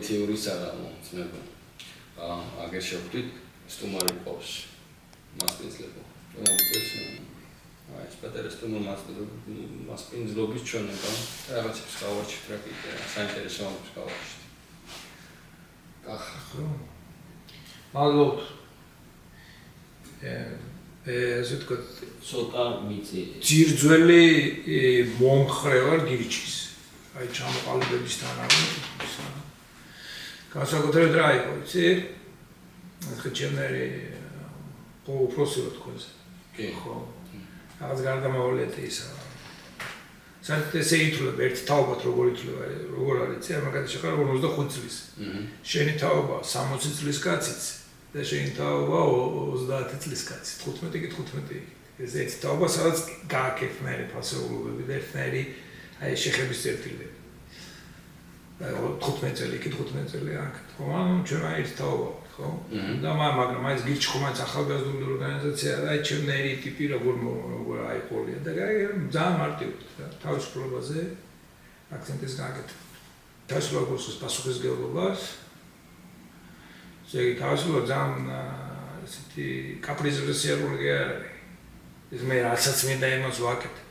პოლიციური საღამო ძმებო. აგერ შევხვდით სტუმარი ყავს. მასპინძლებო. მოგვიწევს ეს პატარა მასპინძლობის ჩვენება და რაღაცებს გავარჩევთ რა კიდე საინტერესო ამბებს გავარჩევთ. ხო. მადლობთ. ესე ვთქვათ, ცოტა მიწი. ძირძველი მომხრე ვარ გირჩის. აი ჩამოყალიბებისთან არის. განსაკუთრებით რა იყო, იცი? ახლა ჩემერი უпросила თქვენს. ხო. რაღაც გარდამავალიათი ისა. საერთოდ ესე ითვლება ერთ თაობად როგორ ითვლება, როგორ არის, იცი? მაგალითად შეხარ 55 წლის. შენი თაობა 60 წლის კაციც და შენი თაობა 30 წლის კაცი, 15 კი 15. ეს ერთ თაობა სადაც გააკეთე მე ფასეულობები და ერთნაირი აი შეხების წერტილები. 15 წელი კი 15 წელი აქ. ხო, ანუ ჩვენ ერთ თაობა ხო? და მაგრამ აი ეს გირჩი ხომ არის ახალგაზრდული ორგანიზაცია და აი ჩემნაირი ტიპი როგორ აიყოლია და ძალიან მარტივად რა თავისუფლებაზე აქცენტის გაკეთება. თავისუფლებას პასუხისმგებლობას ზეგი თავისუფლება ძალიან ესეთი კაპრიზული სიარული კი არ არის. ეს მე რასაც მინდა იმას ვაკეთებ.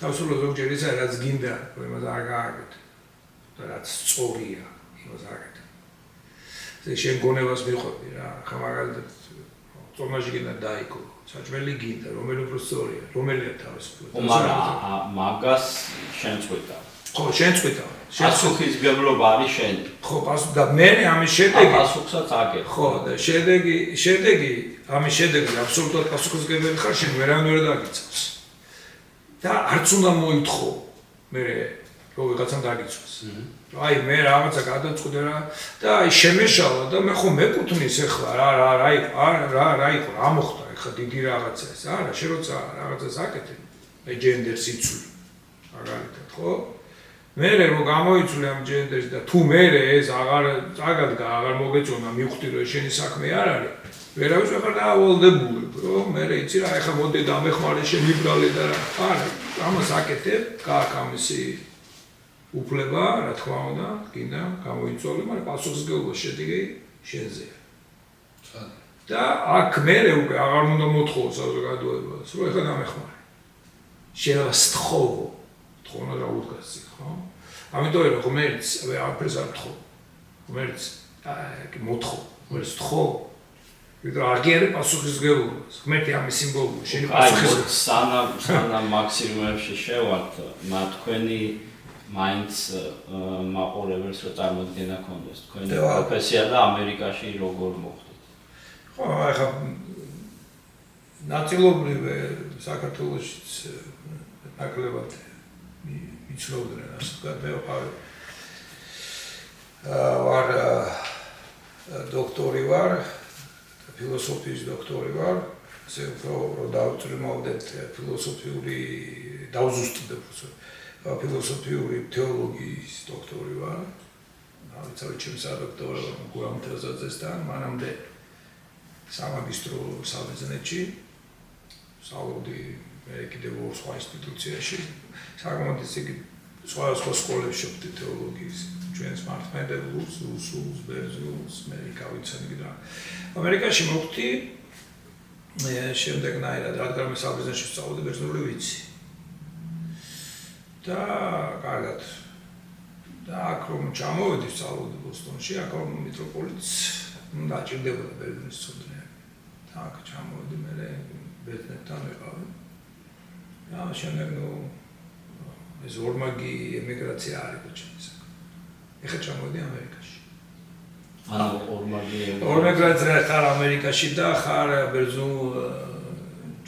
თავისუფლება ზოგჯერ ის არის რაც გინდა იმას არ გააკეთე. და რაც სწორია იმას აკეთე. შენ გონებას მიხვდი რა, ხა მაგალითად წონაში გინდა დაიკო, საჭმელი გინდა, რომელი უფრო სწორია, რომელია თავისუფლება. მაგრამ მაგას შენ წვიტა. ხო, შენ წვიტა. პასუხისმგებლობა არის შენ. ხო, და მე ამის შედეგი პასუხსაც აგერ. ხო, და შედეგი ამის შედეგი აბსოლუტურად პასუხისმგებელი ხარ, შენ ვერავინ ვერ დაგიცავს. და არც უნდა მოითხო მე რომ ვიღაცამ დაგიცვას. აი მე რაღაცა გადაწყვიტე რა და აი შემეშალა და მე ხო მეკუთვნის ახლა რა იყო რა მოხდა ახლა დიდი რაღაცა ეს არა შენ როცა რაღაცას აკეთებ მე ჯენდერს იცვლი მაგალითად ხო მე რომ გამოიცვლი ამ ჯენდერს და თუ მე ეს აღარ წაგადგა აღარ მოგეწონა მივხვდი რომ შენი საქმე არ არის ვერავის ვეღარ დაავალდებულებ რომ მე იცი რა ახლა მოდი დამეხმარე შენი ბრალე და რა არა ამას აკეთებ გააკ ამისი უფლება, რა თქმა უნდა, გინდა გამოიწოლე, მაგრამ პასუხისმგებლობა შედეგი შენზეა. და აქ მე უკვე აღარ უნდა მოთხოვო საზოგადოებას, რომ ეხლა დამეხმარე. შეიძლება სთხოვო, თხოვნა რა უდგასი, ხო? ამიტომ რომ ღმერთს არაფერს არ თხოვ. ღმერთს მოთხოვ, ღმერთს თხოვ. ვიდრე აღიარე პასუხისმგებლობას. ღმერთი ამის სიმბოლოა, შენი პასუხისმგებლობა. სანამ მაქსიმუმებში შევართ, თქვენი მაინც მაყურებელს რო წარმოდგენა ქონდეს თქვენი პროფესია და ამერიკაში როგორ მოხდით? ხო, ახლა ნაწილობრივ საქართველოშიც ნაკლებად მიცნობდნენ ასე ვთქვათ, მე ვარ დოქტორი ვარ, ფილოსოფიის დოქტორი ვარ, ასე რომ დავწრიმავდეთ ფილოსოფიური დავზუსტდებ ფილოსოფიური თეოლოგიის დოქტორი ვარ. ავიცავი ჩემს სადოქტორო გურამ თეზაძესთან, მანამდე სამაგისტრო საბერძნეთში, სწავლობდი მე კიდევ სხვა ინსტიტუციაში, საკმაოდ ისეთი სხვა სკოლებში ვშობდი თეოლოგიის, ჩვენს მართლმადიდებლურს, რუსულს, ბერძნულს, მე გავიცანი და ამერიკაში მოვხდი შემდეგნაირად, რადგან მე საბერძნეთში ვსწავლობდი ბერძნული ვიცი. და კარგად და აქ რომ ჩამოვედი სწავლობდი ბოსტონში, აქ მიტროპოლიტს დაჭირდებოდა ბერძნის ცოდნები. და აქ ჩამოვედი მე ბერძნებთან ვიყავი. და შემდეგ ეს ორმაგი ემიგრაცია არ იყო ჩემს. ეხლა ჩამოვედი ამერიკაში. ანუ ორმაგრაცია ხარ ამერიკაში და ხარ ბერძნულ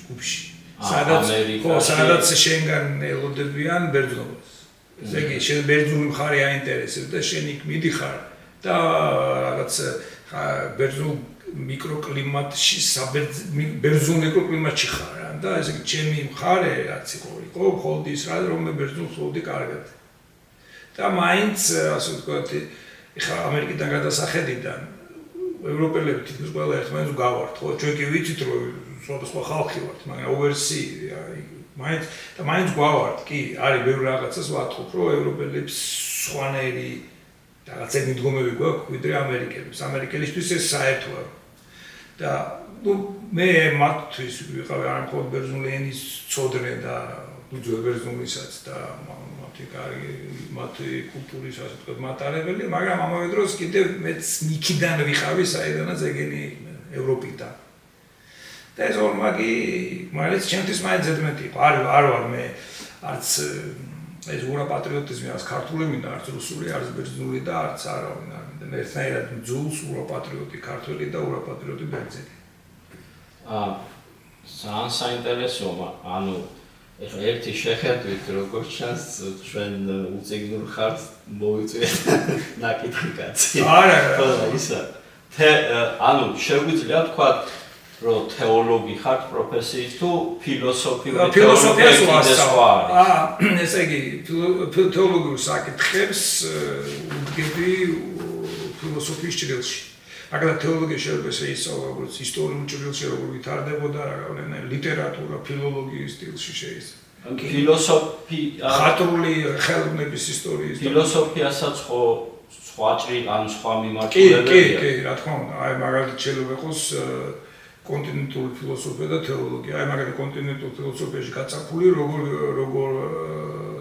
ჯგუფში. სადაც შენგან ელოდებიან ბერძნობას. ესე იგი, შენ ბერძნული მხარე აინტერესებს და შენ იქ მიდიხარ და რაღაც ბერძნულ მიკროკლიმატში, ბერძნულ მიკროკლიმატში ხარ და ესე იგი, ჩემი მხარე რაც იყო მხოლოდ ის რა, რომ მე ბერძნულს ვსწავლობდი კარგად. და მაინც, ასე ვთქვათ, ეხლა ამერიკიდან გადასახედიდან ევროპელები თითქმის ყველა ერთმანეთს გავართ, ხო? ჩვენ კი ვიცით, რომ სხვა ხალხი ვართ, მაგრამ oversee, მაინც გვავართ, კი, არის ბევრი რაღაცას ვატყობ, რომ ევროპელებს სხვანაირი რაღაცა მიდგომები გვაქვს ვიდრე ამერიკელებს. ამერიკელისთვის ეს საერთოა. და მე მათთვის ვიყავი არ მხოლოდ ბერძნული ენის ცოდნე და ძველ ბერძნულისაც და მათი კულტურის ასე ვთქვათ მატარებელი, მაგრამ ამავე დროს კიდევ მეც იქიდან ვიყავი, საიდანაც ეგენი ევროპიდან. და ეს ორმაგი მაინც ჩემთვის მაინც ზედმეტი იყო. არ ვარ მე არც ეს ურაპატრიოტიზმი არც ქართული მინდა, არც რუსული, არც ბერძნული და არც არავინ არ მინდა. მე ერთნაირად მძულს ურაპატრიოტი ქართველი და ურაპატრიოტი ბერძენი. ძალიან საინტერესოა, ანუ ეხლა ერთი შეხედვით როგორც ჩანს ჩვენ უციგნურ ხართ მოვიწვიეთ ნაკითხი კაცი. არა, ისა. ანუ შეგვიძლია თქვა რომ თეოლოგი ხართ პროფესიით თუ ფილოსოფიური ფილოსოფიას ვასწავლე. ესე იგი თეოლოგიურ საკითხებს უდგები ფილოსოფიის ჭრილში. მაგრამ თეოლოგია შეიძლება შეისწავლა როგორც ისტორიულ ჭრილში, როგორ ვითარდებოდა ლიტერატურა, ფილოლოგიის სტილში შეისწავლა. ფილოსოფია ხატრული ხელოვნების ისტორიის ფილოსოფიასაც ხო სხვა ჭრილ ან სხვა მიმართულებებია. კი, რა თქმა უნდა. აი მაგალითად შეიძლება იყოს კონტინენტური ფილოსოფია და თეოლოგია. აი მაგალითად კონტინენტურ ფილოსოფიაში გაწაფული როგორ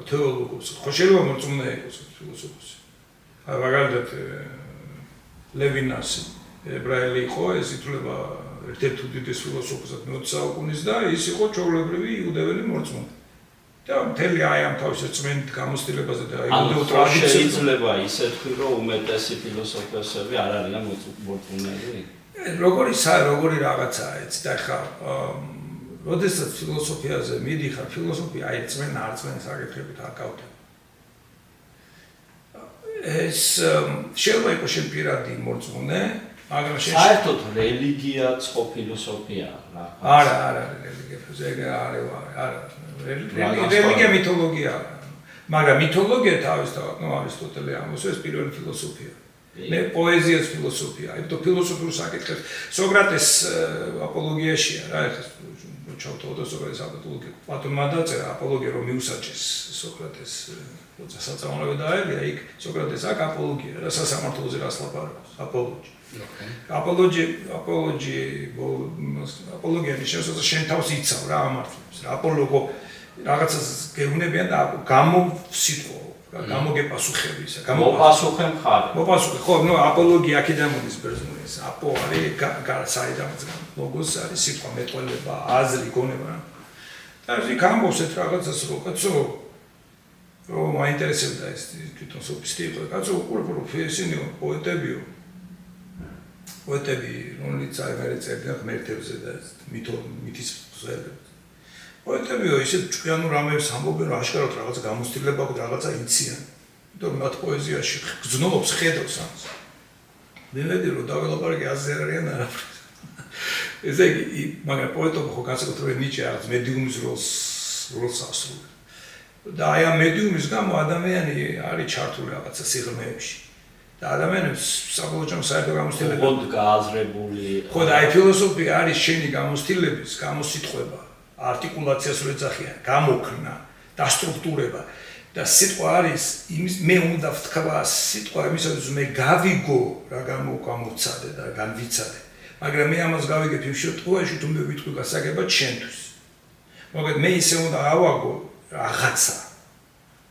თეოლოგობს. ხო შეიძლება მოწმუნე იყოს ფილოსოფოსი. აი მაგალითად ლევინასი ებრაელი იყო, ეს ითვლება ერთ-ერთ უდიდეს ფილოსოფოსად მე-20 საუკუნის და ის იყო ჩვეულებრივი იუდეველი მორწმუნე. და მთელი აი ამ თავის რწმენით გამოცდილებაზე და იუდეურ ტრადიციაზე შეიძლება ისე თქვი, რომ უმეტესი ფილოსოფოსები არ არიან მორწმუნეები? როგორი რაღაცაა ეს და ხა როდესაც ფილოსოფიაზე მიდიხარ, ფილოსოფია აი რწმენა არ რწმენის საკითხებით არ გავდება. ეს შეიძლება იყოს შენ პირადი მორწმუნე, მაგრამ საერთოდ რელიგიაც ხო ფილოსოფია რა. არა, რელიგია, არა. რელიგია მითოლოგია. მაგრამ მითოლოგია თავისთავად, არისტოტელე ამბობს, ეს პირველი ფილოსოფია. მე პოეზიას ფილოსოფია, იმიტომ ფილოსოფიურ საკითხებს სოკრატეს აპოლოგიაშია რა, ეხლა ჩავთვალე სოკრატეს აპოლოგია. პლატონმა დაწერა აპოლოგია რომ მიუსაჯეს სოკრატეს როცა საწამლავი დაერგა, იქ სოკრატეს აქ აპოლოგია რა სასამართლოზე რას ლაპარაკობს, აპოლოგია ნიშნავს რომ შენ თავს იცავ რა ამართლებს რა აპოლოგო რაღაცას გეუბნებიან და გამოსიტყვა გამოგეპასუხები ისა მოპასუხე მხარე მოპასუხე ხო ნუ აპოლოგია აქედან მოდის ბერძნულის აპო არის საიდან ლოგოს არის სიტყვა მეტყველება აზრი გონება და ის გამოს ეს რაღაცას რო კაცო რომ მაინტერესებდა ეს თვითონ სოფისტი იყო კაცო უყურებო ისინი პოეტებიო პოეტები რომელიც აი მე წერდნენ ღმერთებზე და მითის წერდნენ პოეტებიო ისეთ ჭკვიანურ რამებს ამბობენ რომ აშკარად რაღაცა გამოცდილება აქვს რაღაცა იციან იმიტომ რომ მათ პოეზიაში გრძნობს ხედავს ამას მე მედი რომ დაველაპარაკე აზრი არ არიან არაფრით ესე იგი მაგრამ პოეტობა ხო განსაკუთრებით ნიჩე რაღაც მედიუმის როლს ასრულებს და აი ამ მედიუმის გამო ადამიანი არის ჩართული რაღაცა სიღრმეებში და ადამიანებს საბოლოო საერთო გამოცდილება ხოდ გააზრებული ხო და აი ფილოსოფია არის შენი გამოცდილების გამოსიტყვება არტიკულაციას რო ეძახიან გამოქნა და სტრუქტურება და სიტყვა არის იმის მე უნდა ვთქვა სიტყვა იმისათვის მე გავიგო რა გამოცადე და განვიცადე მაგრამ მე ამას გავიგებ იმ შემთხვევაში თუ მე ვიტყვი გასაგებად შენთვის მაგრამ მე ისე უნდა ავაგო რაღაცა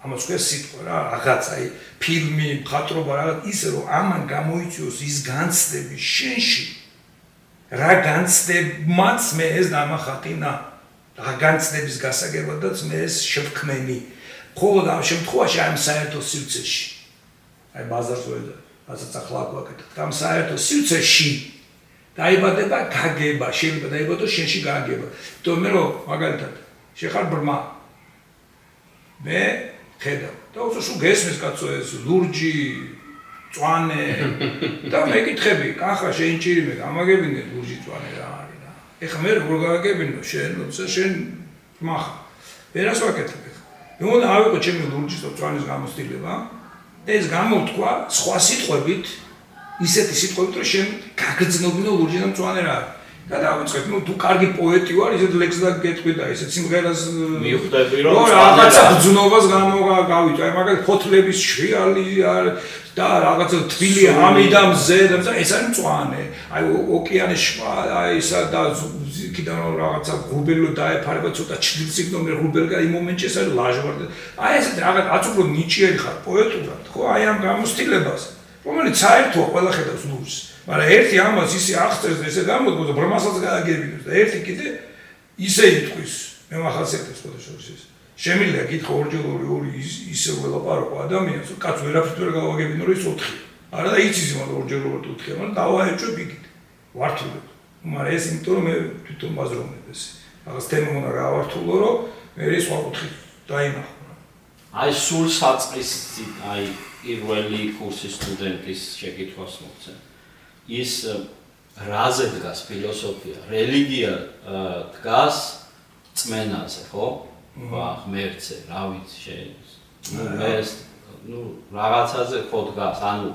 ამას ქვია სიტყვა რა რაღაცა აი ფილმი მხატვრობა რაღაც ისე რომ ამან გამოიწვიოს ის განცდები შენში რა განცდებმაც მე ეს დამახატინა რა განცდების გასაგებადაც მე ეს შევქმენი მხოლოდ ამ შემთხვევაში ამ საერთო სივრცეში აი ბაზარს ვეძებ რასაც ახლა გვაკეთებთ ამ საერთო სივრცეში დაიბადება გაგება შეიძლება დაიბადოს შენში გაგება თუმცა მე რომ მაგალითად შეხარ ბრმა მე ხედავ და უსო გესმის კაცო ეს ლურჯი წვანე და მეკითხები კახა შენ ჭირიმე გამაგებინე ლურჯი წვანე რა არის რა ეხლა მე როგორ გავაგებინო შენ როცა შენ მახა ვერას ვაკეთებ მე უნდა ავიღო ჩემი ლურჯის და წვანის გამოცდილება და ეს გამოვთქვა სხვა სიტყვებით ისეთი სიტყვებით რომ შენ გაგრძნობინო ლურჯი და მწვანე რა და დავიწყეთ, თუ კარგი პოეტი ვარ, ისეთ ლექსს დაგეკეთვი და ისეთ სიმღერას მიხვდები რომ რაღაცა ბრძნობას გამოვგავიწვი, აი მაგალითად ფოთლების შრიალი და რაღაცა თბილი ამიდამზე და ეს არის მწვანე. აი ოკეანის შვა, აი ისა და იქიდან რაღაცა ღრუბელო დაეფარება ცოტა ჩრდილს იქნო მე ღრუბელგა იმ მომენტში ეს არის ლაჟვარდი. აი ეს რაღაც აწუხო ნიჭიერი ხარ პოეტურად, ხო? აი ამ გამოსtildeებას, რომელიც საერთოა ყველა ხედავს ლურს. მაგრამ ერთი ამას ისე აღწერს და ისე გამოდგოს და ბრმასაც გააგებინებს და ერთი კიდე ისე იტყვის მე მახასიათებს ფოტოშოპში ეს შემიძლია გითხრა ორჯერ ორი ისე ველაპარაკო ადამიანს რომ კაც ვერაფერს ვერ გავაგებინო რომ ის 4 არა და იცის მაგრამ ორჯერ 4 მაგრამ დავაეჭვებ იქით ვართულებ მაგრამ ეს იმიტომ რომ მე თვითონ ბაზრობნებ ეს რაღაც თემა უნდა გავართულო რომ მე ის 4 დაინახო აი სულ საწყისი აი პირველი კურსის სტუდენტის შეკითხვას მოგცემ ის რაზე დგას ფილოსოფია, რელიგია დგას წმენაზე, ხო? ღმერთზე, რა ვიცი შენ. რაღაცაზე ხო დგას, ანუ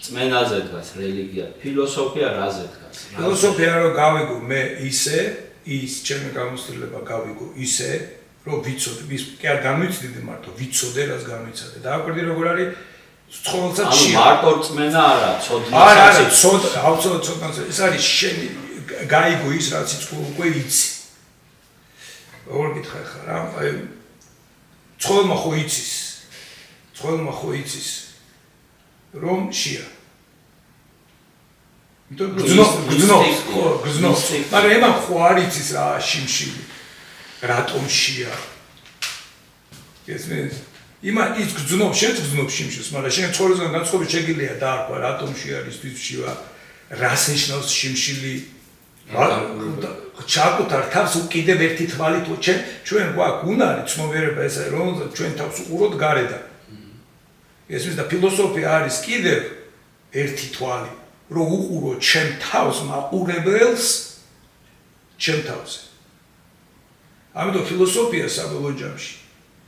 წმენაზე დგას რელიგია, ფილოსოფია რაზე დგას? ფილოსოფია რომ გავიგო მე ისე, ის ჩემი გამოცდილება გავიგო ისე, რომ ვიცოდე, ის კი არ განვიცდიდი მარტო, ვიცოდე რას განვიცადე. და აკვირდი როგორ არის ცხოველსაც ანუ მარტო წმენა არა, ცოდნა. არა, ცოდნა, ეს არის შენი გაიგო ის რაც უკვე იცი. როგორ გითხარ ხარ, აი ცხოველმა ხო იცის, რომ შია. იმიტომ გზნობს, მაგრამ ემან ხო არ იცის რა შიმშილი, რატომ შია. ესმის იმან ის გძნობს, შენც გძნობს შიმშილს, მაგრამ შენ ცხოვრებიდან განსხვავებით შეგიძლია დაარქვა, რატომ არის თვითშივა, რას ნიშნავს შიმშილი. ჩაკუთარ თავს უკიდევ ერთი თვალით ჩვენ გვაქვს უნარი ცნობიერება ეს არის, რომელსაც ჩვენ თავს უყუროთ გარედან. ესმის და ფილოსოფია არის კიდევ ერთი თვალი, რომ უყუროთ ჩემ თავს მაყურებელს ჩემ თავზე. ამიტომ ფილოსოფია საბოლოო ჯამში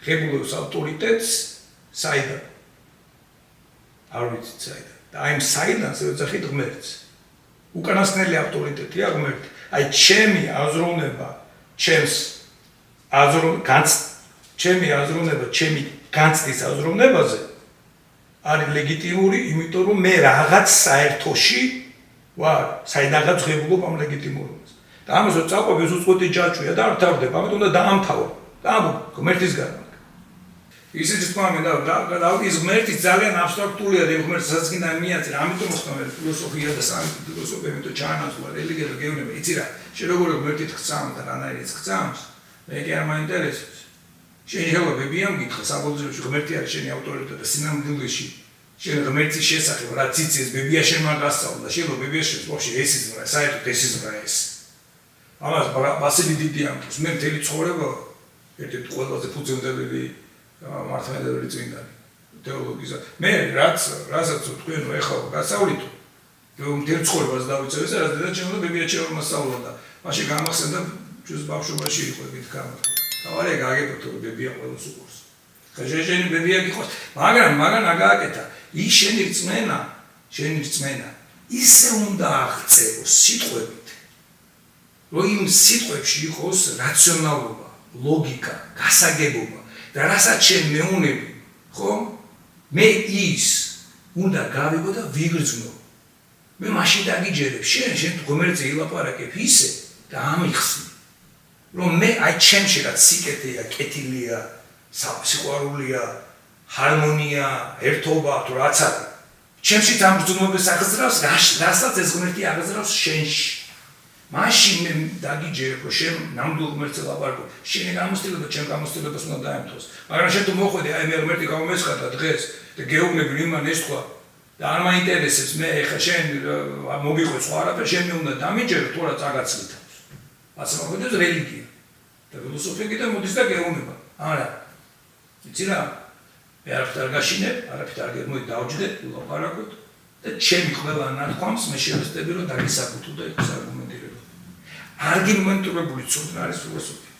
ღებულობს ავტორიტეტს საიდან არ ვიცით საიდან და აი საიდან ეძახით ღმერთს უკანასკნელი ავტორიტეტია ღმერთი აი ჩემი აზროვნება ჩემი განცდის აზროვნებაზე არის ლეგიტიმური იმიტომ რომ მე რაღაც საერთოში ვარ საიდანაც ღებულობ ამ ლეგიტიმურობას და ამას რომ წაყვებ ეს უწყვეტი ჯაჭვია და არ თავდება ამიტომ უნდა დაამთავო და ამ ღმერთისგან ისიც თქვა მე და ის ღმერთი ძალიან აბსტრაქტულია და ღმერთს საცკინა მიაწერ ამიტომ ხომ ფილოსოფია და ფილოსოფია მე თუ ჩაანაცვლა რელიგია და გეუბნება იცი რა შენ როგორ ღმერთით ხცამ და რანაირიც ხცამს მე კი არ მაინტერესებს შენ შეგვებია მგითხა საბოლოოში ღმერთი არის შენი ავტორიტეტი და სინამდვილეში შენ ღმერთის შესახებ რა ციცის ბებია შენ მაგასწავლა შენ ბებია შენ ვაფშე ეს ის რა საერთოდ ეს ის რა ეს ამას ბასილი დიდი ამბობს მე მთელი ცხოვრება ერთ-ერთი ყველაზე ფუძემდებელი მართლმადიდებელი წმინდანი თეოლოგისა მე რასაც თქვენ ეხლა გასავლით რომ მთელ ცხოვრებას დავიცავ ეს რაც დედაჩემმა ბებია ჩემმა მასწავლა და მაშინ გამახსენდა ჩვენს ბავშვობაში იყო ეგეთ გამარჯვება დავარე გაგებოთ რომ ბებია ყველას უყურს ხა შენი ბებია გიყავს მაგრამ აგააკეთა ის შენი რწმენა ისე უნდა აღწევოს სიტყვებით რომ იმ სიტყვებში იყოს რაციონალობა ლოგიკა გასაგებობა და რასაც შენ მეუნები ხო მე ის უნდა გავიგო და ვიგრძნო მე მაშინ დაგიჯერებ შენ ღმერთზე ილაპარაკებ ისე და ამიხსნი რომ მე აი ჩემში რაც სიკეთეა კეთილია სიყვარულია ჰარმონია ერთობა თუ რაც არის ჩემში დამბრძნობის აღზრავს რასაც ეს ღმერთი აღზრავს შენში მაშინ მე დაგიჯერებ რომ შენ ნამდვილ ღმერთზე ლაპარაკობ შენი გამოცდილება ჩემ გამოცდილებას უნდა დაემთოს მაგრამ შენ თუ მოხვედი აი მე ღმერთი გამომესხადა დღეს და გეუბნები იმან ეს თქვა და არ მაინტერესებს მე ეხა შენ მოგიყვე სხვა არაფერი შენ მე უნდა დამიჯერო თუ რა წაგაცლითავს ასე მოხდეს რელიგია და ფილოსოფია კიდე მოდის და გეუბნება არა იცი რა მე არაფერ გაშინებ არაფერ არ გემოდი დავჯდე ლაპარაკობ და ჩემი ყველა ნათქვამს მე შევეცდები რომ დაგისაკუთო და ეს არგუმენტირება არგუმენტირებული ცოდნა არის ფილოსოფია.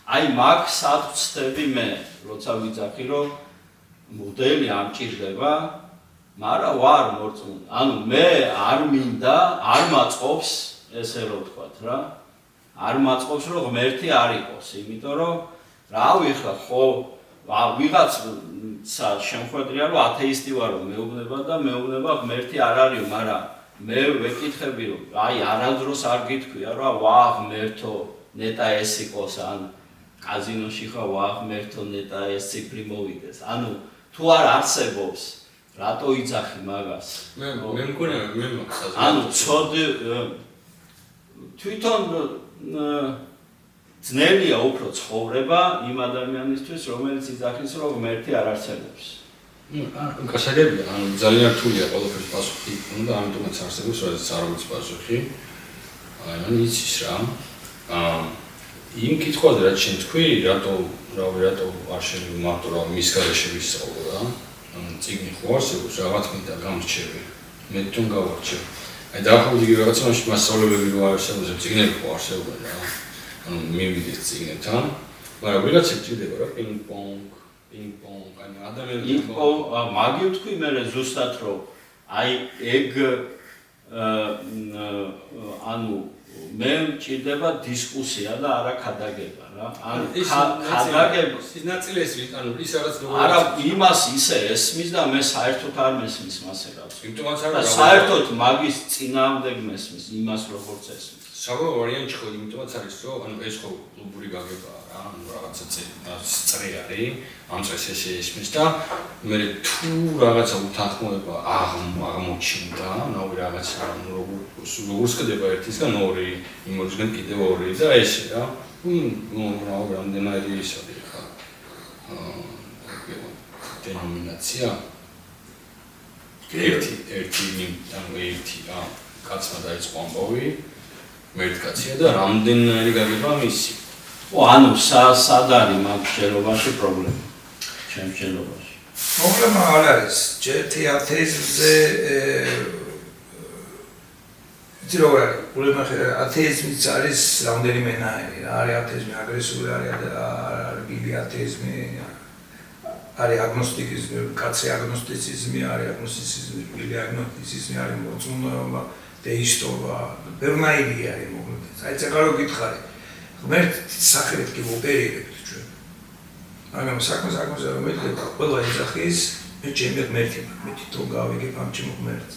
აი მაგ საწვდები მე, როცა ვიძახი რომ მოდელი ამჭირდება, მაგრამ ვარ მორწმუნე. ანუ მე არ მინდა, არ მაწყობს ესე რომ ვთქვათ რა, არ მაწყობს რომ ღმერთი არ იყოს, იმიტომ რომ რავი ხა ხო ვიღაცა შემხვედრია რომ ათეისტი ვარო მეუბნება და მეუბნება ღმერთი არ არისო, მაგრამ მე ვეკითხები რომ აი არადროს არ გითქვია რა ვა ღმერთო ნეტა ეს იყოს ან კაზინოში ხა ვა ღმერთო ნეტა ეს ციფრი მოვიდეს. ანუ თუ არ არსებობს რატო იძახი მაგას? მე მგონია მე მაგას. ანუ ცოდი თვითონ ძნელია უფრო ცხოვრება იმ ადამიანისთვის, რომელიც იძახის რომ ღმერთი არ არსებობს. გასაგებია, ანუ ძალიან რთულია ყველაფერს პასუხი უნდა, ამიტომაც არსებობს, როდესაც არ აქვს პასუხი. ანუ იცის რა. იმ კითხვაზე რაც შენ თქვი, რატო არ შეიძლება მარტო რა მის გარეშე ვისწავლო რა. ანუ წიგნი ხო არსებობს, რაღაც მინდა გამრჩევი. მე თვითონ გავარჩევ. აი დაახლოებით იგივე რაღაცაში მასწავლებელები რო არსებობს, წიგნები ხო არსებობენ რა. ანუ მივიდეს წიგნებთან, მაგრამ ვიღაცებს ჭირდება რა პინგ-პონგ, ანუ ადამიანები მაგი ვთქვი მე ზუსტად რომ აი ეგ ანუ მე მჭირდება დისკუსია და არა ქადაგება რა. ანუ ქადაგება ის ნაწილი ეს ანუ ის რაღაც არა იმას ისე ესმის და მე საერთოდ არ მესმის მასე რაც. იმიტომაც არა საერთოდ მაგის წინააღმდეგ მესმის იმას როგორც ესმის. საბოლოო ვარიანტი ხო იმიტომაც არის რომ ანუ ეს ხო კლუბური გაგებაა რა, ანუ რაღაცა წრე არის, ამ წრეს ესე ისმის და მე თუ რაღაცა უთანხმოება აღმოჩნდა, ნაური რაღაცა როგორც ხდება ერთისგან ორი, იმ ორისგან კიდევ ორი და ესე რა. ნუ რამდენაირი ის არის ხა. დენომინაცია. ერთი ანუ ერთი რა, კაცმა დაიწყო ამბავი. მერტკაცია და რამდენიერი გაგება მისი. ო ანუ სად არის მაგ შენობაში პრობლემა? ჩემ შენობაში. პრობლემა არ არის. ჯერთი ათეიზმზე იცი რა არის? პრობლემა ათეიზმიც არის რამდენიმე ნაირი. არის ათეიზმი აგრესიული, არის გილი ათეიზმი, არის აგნოსტიციზმი, კაცი აგნოსტიციზმი, არის აგნოსტიციზმი, გილი აგნოსტიციზმი, არის მოწმობა. Deistova, ბევრნაირი არის მოკლედ. აი ცოტა რო გითხარი. ღმერთის სახელით კი ვოპერირებთ ჩვენ. მაგრამ საქმეზე რომ მედგება, ყველა ეძახის, მე ჩემი ღმერთი, მე თვითონ გავიგებ ამ ჩემ ღმერთს.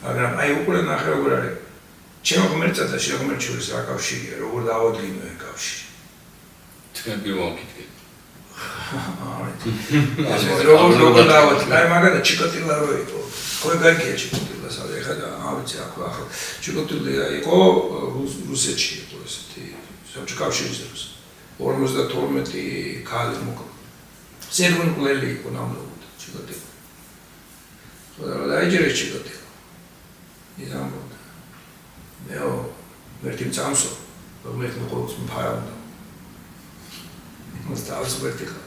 მაგრამ აი უკვე ნახე როგორ არის. ჩემ ღმერთსა და შენ ღმერთს შორის რა კავშირია, როგორ დავადგინო ეს კავშირი. თქვენ გიმოვკითხეთ. როგორ დავადგინე, აი მაგალითად ჩიკოტილა რო იყო. Coi gaggia Chikotila sale ხა ავიცი ახლა Chikotila იყო რუსეთში იყო ესეთი საბჭოთა კავშირის დროს 52 ქალი მოკლა სერვუნკლელი იყო ნამდვილად Chikotila ხოდა დაიჯერე Chikotila იზამბოდა მეო ვერთი წამსო რომელიც მოყოლს მფარავდა მოსტავს ვერთი ხა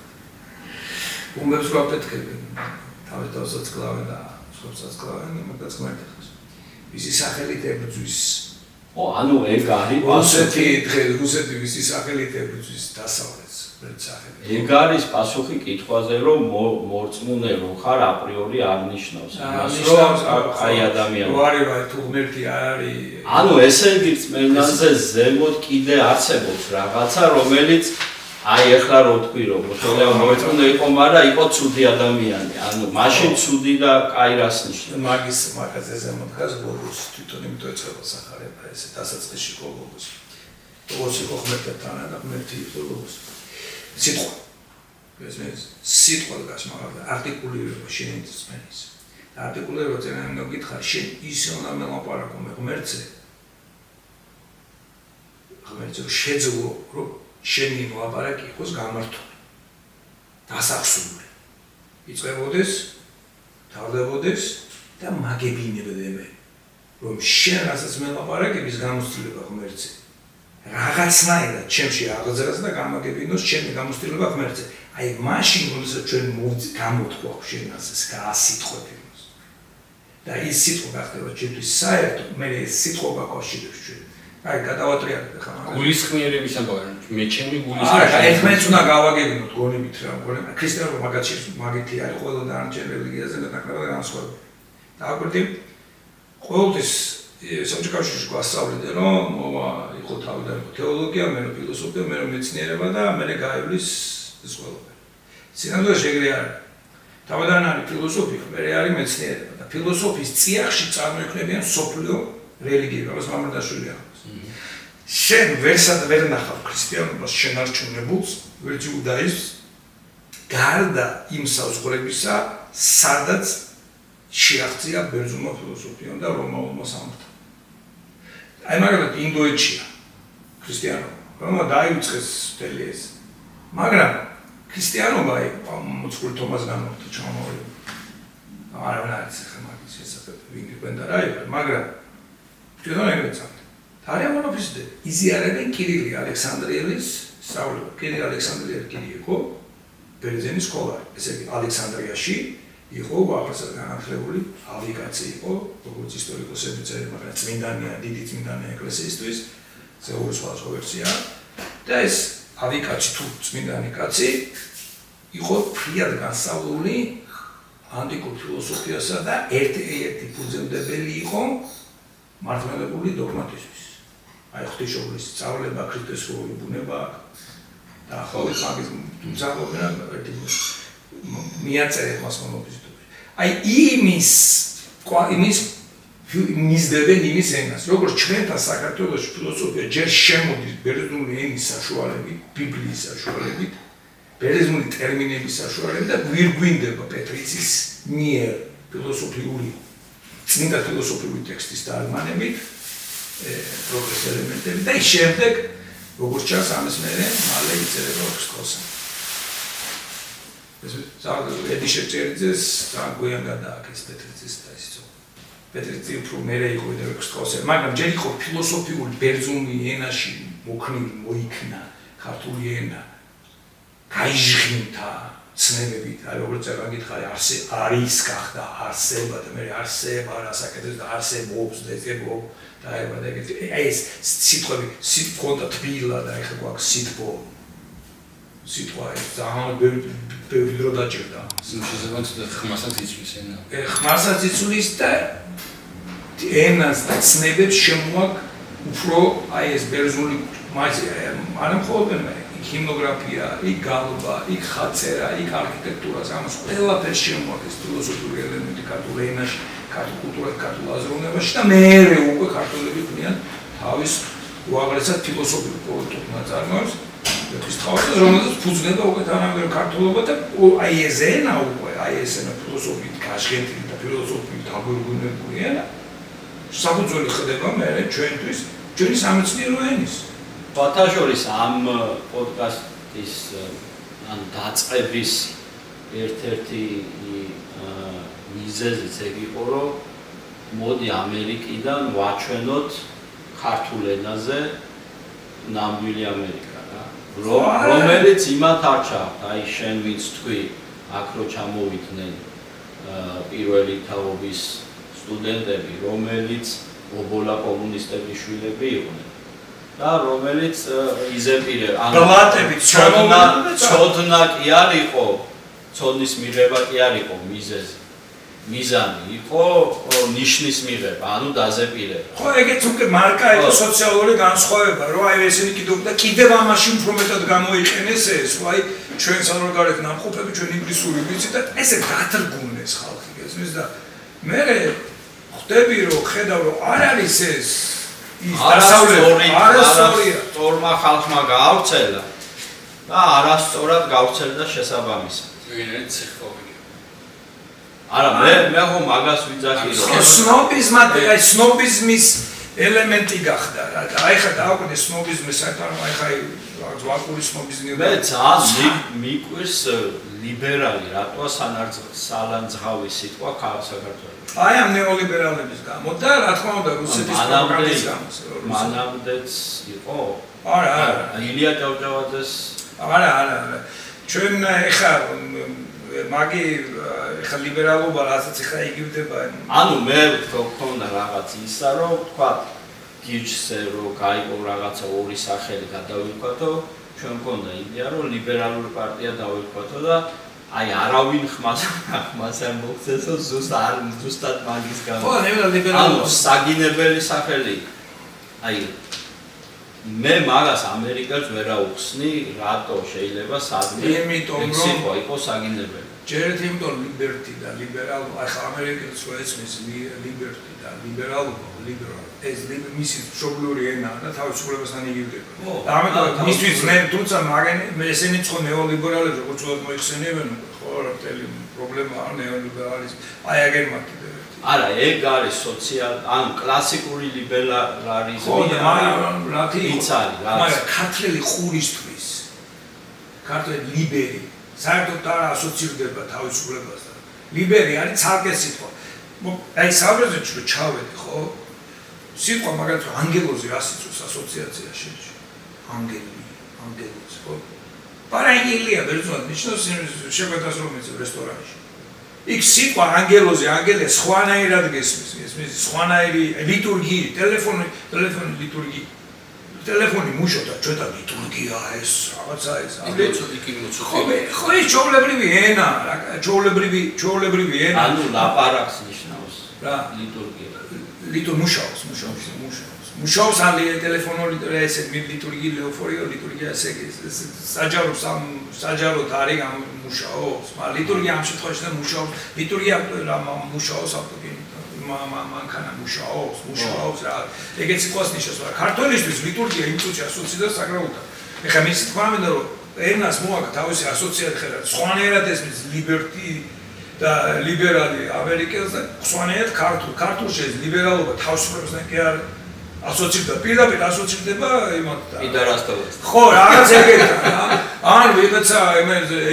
უმებს ვაპეთქები თავის დავსაც კლავე და სოციალს კლავენ მაგაც მარტეხს. ვისი სახელით ებრძვის. ო, ანუ ეგ არის რუსეთი ვისი სახელით ებრძვის დასავლეთს, ერთ სახელით. ეგ არის პასუხი კითხვაზე, რომ მორწმუნე რო ხარ აპრიორი არ ნიშნავს. იმას რომ აი ადამიანი. ვარი თუ ღმერთი არის. ანუ ესე იგი წმენდანზე ზემოთ კიდე არსებობს რაღაცა, რომელიც აი ახლა რო თქვი რომ შეიძლება მოეწონო იყო, მაგრამ იყო ცუდი ადამიანი. ანუ მაშინ ცუდი და კაი რას ნიშნავს? მაგის მაგაზე ზემოდგას გოგოს თვითონ იმიტომ ეწევა სახარება ესე დასაწყისში გოგოს. როგორც იყო ღმერთთან და ღმერთი იყო გოგოს. სიტყვა. ეს სიტყვა დგას მაგრამ არტიკულირება შენ წმენის. არტიკულირება ძალიან მოგითხარ შენ ისე უნდა მელაპარაკო მე ღმერთზე. ღმერთზე შეძლო რომ შენი ლაპარაკი იყოს გამართული. დასახსული. იწყებოდეს, თავდებოდეს და მაგებინებდები. რომ შენ რასაც მელაპარაკების გამოცდილება ღმერთზე. რაღაცნაირად ჩემში აღზრას და გამაგებინოს ჩემი გამოცდილება ღმერთზე. აი მაშინ როდესაც ჩვენ გამოთქვა შენას ეს გასიტყვებინოს. და ის სიტყვა გახდება ჩვენთვის საერთო, მე ეს სიტყვა გაკავშირებს ჩვენ. აი გადავატრიალებ ხა მაგას. გულისხმიერების ამბავი, მე ჩემი გულისხმიერების. არა, ერთმანეთს უნდა გავაგებინოთ გონებით რა, გონება. ქრისტიანობა მაგათში მაგითი არის ყველა დანარჩენ რელიგიაზე და ნაკლებად განსხვავებული. და აკვირდი ყოველთვის საბჭოთა კავშირში გვასწავლდნენ, რომ მოვა იყო თავიდან თეოლოგია, მერე ფილოსოფია, მერე მეცნიერება და მერე გაივლის ეს ყველაფერი. სინამდვილეში ეგრე არ არის. თავიდან არის ფილოსოფია, მერე არის მეცნიერება და ფილოსოფიის წიაღში წარმოიქმნებიან სოფლიო რელიგიები, როგორც მამრდაშვილი ამბობს. შენ ვერ ნახავ ქრისტიანობას შენარჩუნებულს, ვერც იუდაიზმს, გარდა იმ საზღვრებისა, სადაც შეაღწია ბერძნულმა ფილოსოფიამ და რომაულმა სამართალმა. აი მაგალითად ინდოეთშია ქრისტიანობა, რომელმაც დაივიწყეს მთელი ეს. მაგრამ ქრისტიანობა მოწყური თომას განმოხდა ჩამოვიდა. არავინ არ იცის ხა მაგის შესაძლებელი ვინ იყვენდა რა იყო, მაგრამ თვითონ ეგრე წავიდა. არიან მონოფიზიტები, იზიარებენ კირილი ალექსანდრიელის სწავლება. კირილი ალექსანდრიელი კი იყო ბერძენის სკოლა, ესე იგი ალექსანდრიაში იყო უაღრესად განათლებული ავიკაცი იყო, როგორც ისტორიკოსები წერენ, მაგრამ წმინდანია, დიდი წმინდანია ეკლესიისთვის, ზეური სხვადასხვა ვერსია და ეს ავიკაცი თუ წმინდანი კაცი იყო ფრიად განსწავლული ანტიკურ ფილოსოფიასა და ერთ-ერთი ფუძემდებელი იყო მართლმადიდებლური დოგმატიზმის. აი ღვთისმშობლის სწავლება, ქრისტესული ბუნება და ხოლმე მაგის თუმცაღობენ ერთი მიაწერეთ მას მონოფიზიტები. აი იმის მისდევენ იმის ენას, როგორც ჩვენთან საქართველოში ფილოსოფია ჯერ შემოდის ბერძნული ენის საშუალებით, ბიბლიის საშუალებით, ბერძნული ტერმინების საშუალებით და გვირგვინდება პეტრიცის მიერ ფილოსოფიური წმინდა ფილოსოფიური ტექსტის დარგმანებით, პროგრეს ელემენტები და შემდეგ როგორც ჩანს ამის მერე მალე იწერება ოქსკოსა. ედი შეჭერიძეს ძალიან გადააკეთეს პეტრიცის და ისო. პეტრიცი უფრო მერე იყო და ოქსკოსა, მაგრამ ჯერ იყო ფილოსოფიური ბერძნული ენაში მოიქნა ქართული ენა. გაიჟღინთა ცნებებით, აი როგორც წაგიკითხარი, არის გახდა არსება და მე არსება რასაკეთებს და არსებობს და ეგებო და ეგ ეს სიტყვები სიტყვა თბილა და ეხლა გვაქვს სიტყვა ეს ძალიან ბევრი დრო დაჭირდა. შესაძლოა ხმასაც იცვლის ენა. ხმასაც იცვლის და ენას და ცნებებს შემოაქვს უფრო აი ეს ბერძნული არა მხოლოდ ჰიმნოგრაფია, იქ გალობა, იქ ხაწერა, იქ არქიტექტურას, ამას ყველაფერს შემოაქვს ფილოსოფიური ელემენტი ქართულ ენაში, ქართულ კულტურაში, ქართულ აზროვნებაში და მერე უკვე ქართველები ქმნიან თავის უაღრესად ფილოსოფიურ პოლიტიკურ ნაწარმოებს, ეს თავად რომელსაც ფუძნება უკვე თანამედროვე ქართულობა და აი ეს ენა უკვე, აი ეს ენა ფილოსოფიით გაშენილი და ფილოსოფიით დაგვირგვინებული ენა საფუძველი ხდება მერე ჩვენთვის, ჩვენი სამეცნიერო ენის. ბათაშორის ამ პოდკასტის ან დაწყების ერთ-ერთი მიზეზიც ეგ იყო, რომ მოდი ამერიკიდან ვაჩვენოთ ქართულ ენაზე ნამდვილი ამერიკა რა. რომელიც იმათ არ ჩავთ, აი შენ ვინც თქვი, აქ რო ჩამოვიდნენ პირველი თაობის სტუდენტები, რომელიც ობოლა კომუნისტების შვილები იყვნენ. და რომელიც იზეპირე ბლატებით ცოდნა კი არ იყო, ცოდნის მიღება კი არ იყო მიზანი იყო ნიშნის მიღება, ანუ დაზეპირება. ხო, ეგეც უკვე მარკა იყო სოციალური განსხვავება, რომ აი ესენი კიდევ ამაში უფრო მეტად გამოიყენეს ეს, აი ჩვენ საზოგადოებრივ ნამყოფები, ჩვენ ინგლისური ვიცით და ესე დათრგუნეს ხალხი ესმის და მე ხვდები რომ ხედავ რომ არ არის ეს არასწორმა ხალხმა გაავრცელა და არასწორად გავრცელდა შესაბამისად. ვინმე ციხოვი. არა, მე ხო მაგას ვიძახი რომ სნობიზმის ელემენტი გახდა რა. აი ხა დააკვირდე სნობიზმის საერთოდ აი ხა ზვაკური სნობიზმი. მე ძალიან მიკვირს ლიბერალი რატოა სალანძღავი სიტყვა საქართველოში. აი ამ ნეოლიბერალების გამო და რა თქმა უნდა რუსეთის პროგრამის გამო. მანამდეც იყო? არა. ილია ჭავჭავაძეს არა. ჩვენ ეხა მაგი ეხა ლიბერალობა რასაც ეხა იგივდება. ანუ მე ვქონდა რაღაც ისა რომ თქვა გიჩზე რომ გაიყო რაღაცა ორი სახელი გადავიქვათო, ჩვენ მქონდა იდეა რომ ლიბერალური პარტია დავიქვათო და აი არავინ ხმას არ მოგცესო ზუსტად მაგის გამო. ხო, ნელა ლიბერალობა. ანუ საგინებელი სახელი. აი მე მაგას ამერიკას ვერ აუხსნი, რატო შეიძლება სადმე სიტყვა იყოს საგინებელი. ჯერეთ იმიტომ ლიბერტი და ლიბერალობა, ახლა ამერიკელს რო ეცნის ლიბერტი და ლიბერალობა, ეს მისი მშობლიური ენაა და თავისუფლებასთან იგივდება. და ამიტომ მისთვის მე თუმცა მე ესენი ხო ნეოლიბერალები როგორც უბრალოდ მოიხსენიებენ, ხო რა პრობლემაა ნეოლიბერალიზმი. აი აგერ მაგდები. არა, ეგ არის ანუ კლასიკური ლიბერალიზმი. ხო, და რათი იცარი, რა. მაგრამ ქართლი ყურისთვის. ქართლი ლიბერი საერთოდ არ ასოცირდება თავისუფლებასთან. ლიბერი არის ცალკე სიტყვა. აი საბრძოლოში რო ჩავედი, ხო? სიტყვა მაგალითად ანგელოზი რა სიტყვის ასოციაციაში. ანგელოზი, ხო? პარანგელია ბერძნულად ნიშნავს შეგვეცდას რომ იცი რესტორანში. იქ სიტყვა ანგელოზი, ანგელია სხვანაირად გესმის, სხვანაირი ლიტურგია, ტელეფონი ლიტურგია. ტელეფონი მუშაობდა, ჩვენთან ლიტურგია ეს, რაღაცა ეს. ხო, ეს ჩვეულებრივი ენა, ჩვეულებრივი ენა. ანუ ლაპარაკს ნიშნავს. რა? ლიტურგია. მუშაობს. მუშაობს ან ტელეფონური ესე ლიტურგია, ლიტურგია ესე საჯაროდ არის ამ მუშაობს. მაგრამ ლიტურგია ამ შემთხვევაში და მუშაობს. ლიტურგია მუშაობს ავტოგენი. მანქანა მუშაობს რა. ეგეც სიტყვას ნიშნავს, მაგრამ ქართველისთვის ლიტურგია იმ წუთში ასოცირდება საკრავთან. ეხლა მე სიტყვა მინდა რომ ენას მოაქვს თავისი ასოციაცია, სხვანაირად ესმის ლიბერტი და ლიბერალი ამერიკელს და სხვანაირად ქართულში ეს ლიბერალობა თავისუფლებასთან კი არ ასოცირდება, პირდაპირ ასოცირდება იმათთან. პიდარასთან. ხო, რაღაც ეგეთთან. ან ვიღაცა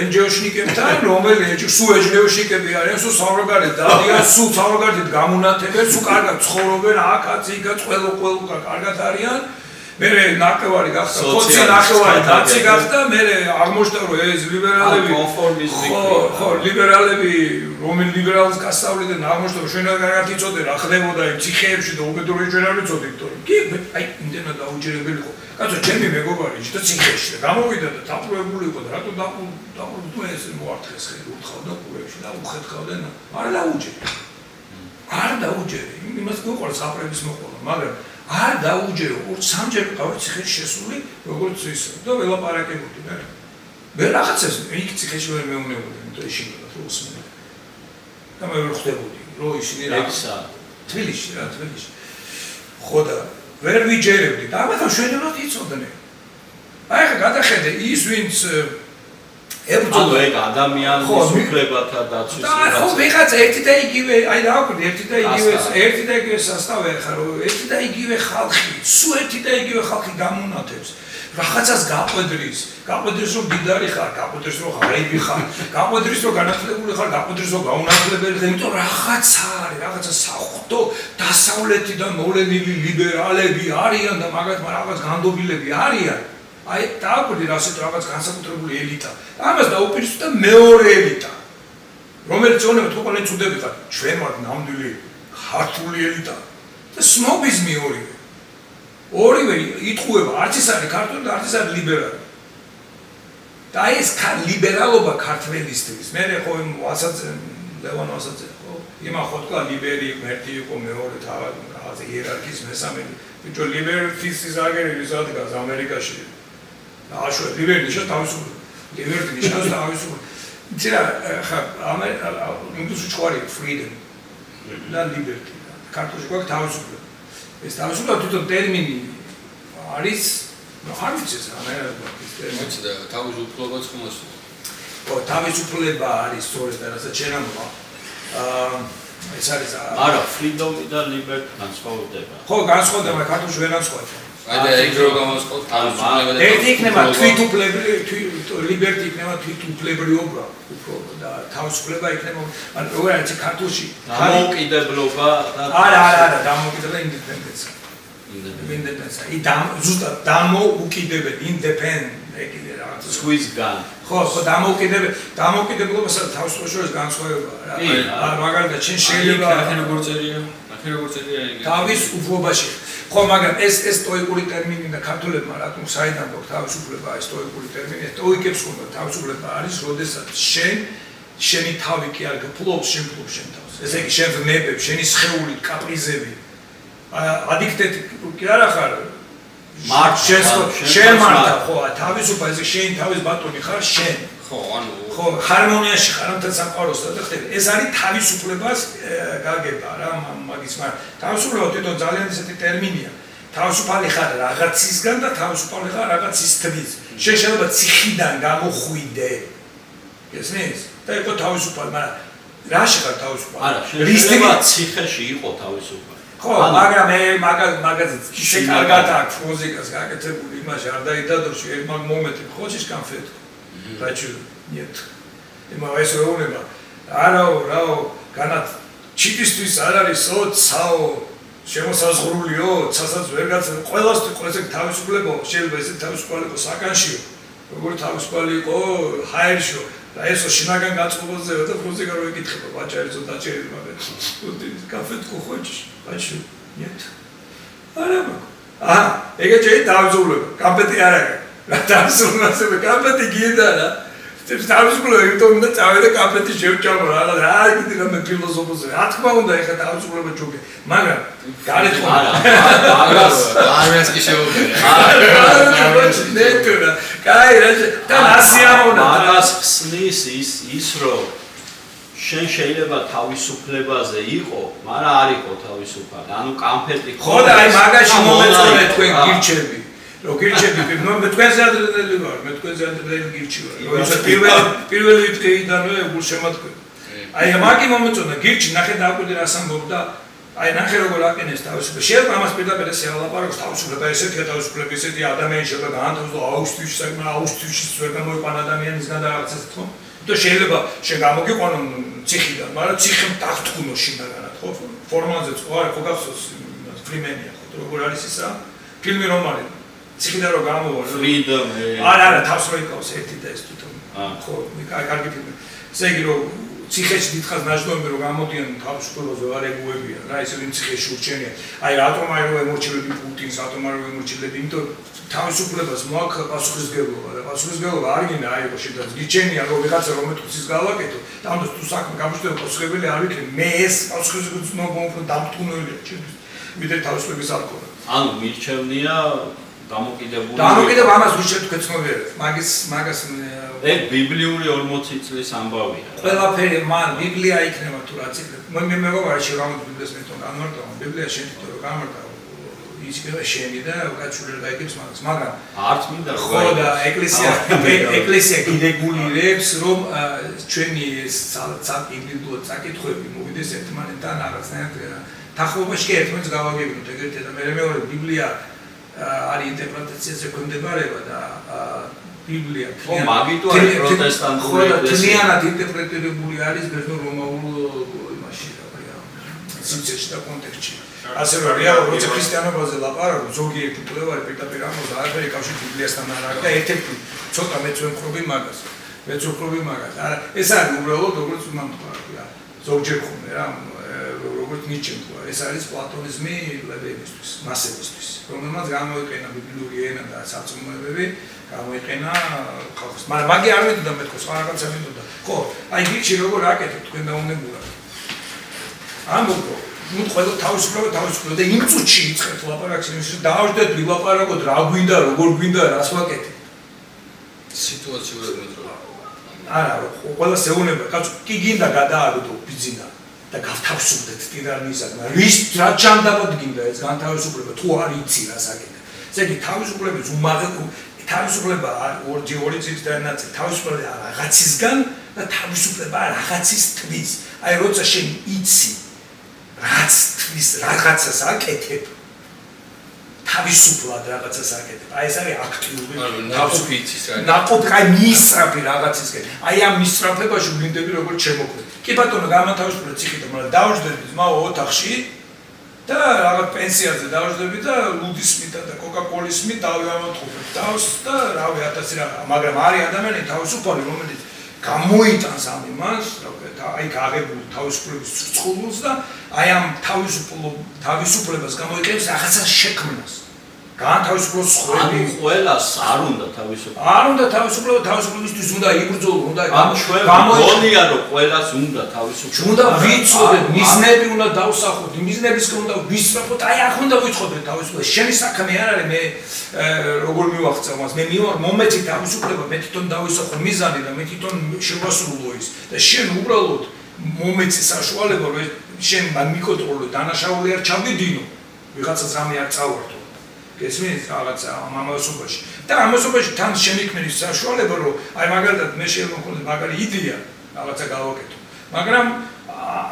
NGO-შნიკებთან, რომელიც სულ NGO-შნიკები არიან, სულ სავრაგარეთ დადიან, სულ სავრაგარეთ გამონათებენ, სულ კარგად ცხოვრობენ, აქაც იქაც ყველა კარგად არიან. მე ნაკევარი გახდა, ხოცი ნაკევარი დაცი გახდა, მე აღმოჩნდა რომ ეს ლიბერალები კონფორმიზმი ხო, ლიბერალები რომელ ლიბერალს გასწავლდნენ, აღმოჩნდა რომ ჩვენ კარგად იცოდნენ, რა ხდებოდა იმ ციხეებში და უკიდურეს ჩვენ არ ვიცოდით, იმიტომ კი აი იმდენად დაუჯერებელი იყო. კაცო, ჩემი მეგობარი ის და ციხეში და გამოვიდა და დაყურებული იყო და რატო დაყურებული ეს მოარტყეს ხელი უთხავდა ყურებში და უხეთქავდა არ დაუჯერე. იმას გვიყურს აპრების მოყოლა, მაგრამ არ დაუჯერო, სამჯერ ყავი ციხეში შესული, როგორც ის და ველაპარაკებოდი მე. მე რაღაცას იქ ციხეში ვერ მეუნებოდი, იმიტომ ეშინოდა რომ უსმენდა. და მე ვერ ხვდებოდი, რომ ისინი რაკსა თბილისში. ხო და ვერ ვიჯერებდი და ამიტომ შენელოთ იცოდნენ. აი ხა გადახედე ის ვინც ანუ ეგ ადამიანის უფლებათა დაცვის ხო ვიღაცა ერთი და იგივე აი დააკვირდი ერთი და იგივე სასწავლე ხარ ერთი და იგივე ხალხი სულ ერთი და იგივე ხალხი გამონათებს რაღაცას გაყვედრის რომ დიდარი ხარ გაყვედრის რომ ღარიბი ხარ გაყვედრის რომ განათლებული ხარ გაყვედრის რომ გაუნათლებელი ხარ იმიტომ რაღაცა არის რაღაცა საღვთო დასავლეთიდან მოვლენილი ლიბერალები არიან და მაგათმა რაღაც განდობილები არიან აი დააკვირდი რასეთ რაღაც განსაკუთრებული ელიტა. ამას დაუპირისპირდა მეორე ელიტა. რომელიც ონებად ყველანი წუდები ხარ. ჩვენ ვართ ნამდვილი ქართული ელიტა. და სნობიზმი ორივე. ორივე იტყუება, არც ის არის ქართული და არც ის არის ლიბერალი. და ეს ლიბერალობა ქართველისთვის. მე ხო ლევან ვასაძე ხო? იმა ხო თქვა ლიბერი ერთი იყო მეორე თავად რაღაც იერარქიის მესამე. ბიჭო ლიბერტის ის აგერილი სადღაც ამერიკაში. აშო ლიბერტი შე თავისუფლება. ლიბერტი ნიშნავს თავისუფლება. იცი რა ხა ინგლისური ჭვარი freedom და liberty. ქართულში გვაქვს თავისუფლება. ეს თავისუფლება თვითონ ტერმინი არის არ ვიცი ეს მოიცა და თავისუფლებაც ხომას. ხო, თავისუფლება არის სწორედ რასაც შენ ამბობ. ეს არის არა, freedom-ი და liberty განსხვავდება. ხო, განსხვავდება, ქართულში ვერ განსხვავდება. აი და ეგ რო გამოსყოთ თავისუფლება და ერთი იქნება liberty იქნება თვითუფლებრიობა, უფრო და თავისუფლება იქნება, ან როგორ არის ქართულში დამოუკიდებლობა და არა, დამოუკიდებლობა independence. ზუსტად დამოუკიდებელი independent ეგ რაღაც სხვისგან. ხო, დამოუკიდებლობასა და თავისუფლებას განსხვავება რა. მაგალითად, შენ შეიძლება როგორ წერია ეგ თავისუფლობაში. ხო, მაგრამ ეს სტოიკური ტერმინი და ქართულებმა რატომ საიდან გვაქვს თავისუფლება, ეს სტოიკური ტერმინი, სტოიკებს ხომ თავისუფლება არის, როდესაც შენ შენი თავი კი არ გფლობს, შენ ფლობს შენ თავს. ესე იგი შენ ნებებ, შენი სხეული, კაპრიზები. ადიქტეთი კი არა ხარ. შენ მართა ხო, თავისუფალ ესე შენი თავის ბატონი ხარ შენ. ხო, ანუ ხო, ჰარმონიაში ხარ ამ სამყაროს და ხდება. ეს არის თავისუფლებას გაგება რა მაგის მაგრამ თავისუფლება თვითონ ძალიან ისეთი ტერმინია. თავისუფალი ხარ რაღაცისგან და თავისუფალი ხარ რაღაცისთვის. შენ შეიძლება ციხიდან გამოხვიდე. ესმის? და იყო თავისუფალი, მაგრამ რაში ხარ თავისუფალი? არა, შეიძლება ციხეში იყო თავისუფალი. ხო, მაგრამ მაგაზე ისე კარგად აქვს მუსიკას გაკეთებული იმაში არ დაიდადოში ერთ მომენტი хочешь конфетку? Хочу. Нет. Има ეს როუნება. რაო, განათ ჩიტისთვის არ არის სოцаო შემოსაზღვრულიო, ცასაც ვერ გაცა ყველასთვის ყველა თავისუფლება შეიძლება ესე თავისუფალი იყო საკანშიო. როგორ თავისუფალი იყო ჰაერშო. და ესო შინაგან გაწყობაზე და მუსიკა რო ეკითხება ბაჭარისო დაჭერილი მაგათ. конфетку хочешь? Хочу. Нет. ეგეც შეიძლება თავისუფლება. конфети არ არის. რა თავისუფლება, конфети გინდა რა. თავისუფლება იმიტომ და წავედა კონფეტი შევჭამო რა კიდე რამე ფილოსოფოსი რა თქმა უნდა ეხა თავისუფლება ჯობია მაგრამ გარეთ ხო არას კი შეუგერა ნეტურა კაი რა და ასიამონა მაგას ხსნის ის რომ შენ შეიძლება თავისუფლებაზე იყო მაგრამ არ იყო თავისუფალი ანუ კონფეტი ხო და აი მაგაში მომეწონე თქვენ გირჩები რო გირჩები მე თქვენზე ადრენალინი ვარ მე თქვენზე ადრენალინი გირჩი ვარ როცა პირველი დღეიდანვე გულ შემატყვი აი მაგი მომეწონა გირჩი ნახე დააკვირდი რას ამბობდა აი ნახე როგორ აკენეს თავისუფლება შეიძლება ამას პირდაპირ ესე ალაპარაკოს თავისუფლება ესეთი თავისუფლება ესეთი ადამიანი შეიძლება განთავსო აუსტვიშს საკმა აუსტვიშის ვერ გამოიყვან ადამიანისგან და რაღაცას თქო და შეიძლება შენ გამოგიყვანონ ციხიდან მაგრამ ციხემ დახტკუნო შინაგანად ხო ფორმაზეც ხო არა ხო გახსოვს ფრიმენია ხო როგორ არის ისა ფილმი რომ არის ციხიდან რო გამოვა freedom არა თავს რო იკავს ერთი და ეს თვითონ ხო კარგი ფილმი ესე იგი რომ ციხეში დიდხანს ნაჯდომი რომ გამოდიან თავისუფლებაზე არ ეგუებიან რა ისე იმ ციხეში ურჩენია აი რატომ არ ემორჩილები პუტინს რატომ არ ემორჩილები იმიტომ თავისუფლებას მოაქვს პასუხისმგებლობა და პასუხისმგებლობა არ გინდა აიღო შედაც გიჩენია რომ ვიღაცა რომ მეთქვის გავაკეთო და ამ თუ საქმე გამშვიდობა პასუხებელი არ ვიქნები მე ეს პასუხისმგებლობა უფრო დამტკუნველია ჩემთვის ვიდრე თავისუფლების არ ქონა ანუ მირჩევნია დამოკიდებული ამას ვიჩერდ თქვენ ცნობიერად მაგას ეგ ბიბლიური 40 წლის ამბავია ყველაფერი მან ბიბლია იქნება თუ რაც იქნება მე მეგობარი შევამოთ ბიბლიას მეტონ გამარტო ბიბლია შენ თვითონ რო გამარტო ისე შენი და უკაცურე გაიგებს მაგას მაგრამ არც მინდა ხო და ეკლესია გიდეგულირებს რომ ჩვენი ინდივიდუალური საკითხები მოვიდეს ერთმანეთთან რაღაცნაირად თანხმობაში კი ერთმანეთს გავაგებინოთ ეგრეთე და მეორე ბიბლია არის ინტერპრეტაციაზე კონდებარება და ბიბლია ხო მაგიტო არის პროტესტანტული ეკლესია თლიანად ინტერპრეტირებული არის ბერძნულ-რომაულ იმაში სიუჟეტში და კონტექსტში ასე რომ რეალურად როცა ქრისტიანობაზე ლაპარაკობ ზოგიერთი კვლევარი პირდაპირ ამბობს არაფერი კავშირი ბიბლიასთან არ აქვს და ერთ-ერთი ცოტა მეც ვემხრობი მაგას არა ეს არის უბრალოდ როგორც უნდა თქვა ზოგჯერ ხომ რა როგორც ნიჩემ თქვა ეს არის პლატონიზმი ლებეებისთვის მასებისთვის რომელმაც გამოიყენა ბიბლიური ენა და სარწმუნოებები გამოიყენა ხალხს მაგრამ მაგი არ მეთქვა მე თქო სხვა რაღაცა მეთქვა ხო აი გიჩი როგორ აკეთებ თქვენ დაუნებურად ამბობ ნუ ყველა თავისუფლება და იმ წუთში იწყებთ ლაპარაკს იმის დაავდეთ ვილაპარაკოთ რა გვინდა როგორ გვინდა რას ვაკეთებ სიტუაციურად მეტრო არა ყველა შეუნება კაცო კი გინდა გადააგდო ბიზინა და გავთავისუფლდეთ ტირანიზად მაგრამ ვის რა ჯანდაბად გინდა ეს განთავისუფლება თუ არ იცი რას აკეთებ ესე იგი თავისუფლების თავისუფლება ორი წლის დანაწილ თავისუფლება რაღაცისგან და თავისუფლება რაღაცისთვის აი როცა შენ იცი რაც თვის რაღაცას აკეთებ თავისუფლად რაღაცას აკეთებ აი ეს არის აქტიური ნაყოფი იცის რა ნაყოფი აი მისწრაფი რაღაცისკენ აი ამ მისწრაფებაში ვლინდები როგორც შემოქმედ კი ბატონო გამათავისუფლე ციხიდან მაგრამ დავждები ძმაო ოთახში და რაღაც პენსიაზე დავждები და ლუდისმითა და კოკაკოლისმით დავამატყობებ თავს და რავი 1000 რა მაგრამ არის ადამიანი თავისუფალი რომელიც გამოიტანს ამ იმას აი გაღებულ თავისუფლების ცურცხულს და აი ამ თავისუფლებას გამოიყენებს რაღაცას შექმნას განთავისუფლოს სხვები ყველას არ უნდა თავისუფლება. არ უნდა თავისუფლება, თავისუფლებისთვის უნდა იბრძოლო, უნდა ჩვენ გონია რომ ყველას უნდა თავისუფლება. უნდა ვიცოდეთ, მიზნები უნდა დავსახოთ, მიზნებისკენ უნდა ვისწრაფოთ, აი აქ უნდა ვიცოდეთ თავისუფლება. შენი საქმე არ არის მე როგორ მივახცევ მას, მე მომეცი თავისუფლება, მე თვითონ დავისახო მიზანი და მე თვითონ შევასრულო ის და შენ უბრალოდ მომეცი საშუალება რომ შენ მიკონტროლო დანაშაული არ ჩავიდინო, ვიღაცას რამე არ წავართო. გესმის რაღაცა ამასობაში და ამასობაში თან შემიქმნილი საშუალება რომ აი მაგალითად მე შემოხონდა მაგარი იდეა რაღაცა გავაკეთო მაგრამ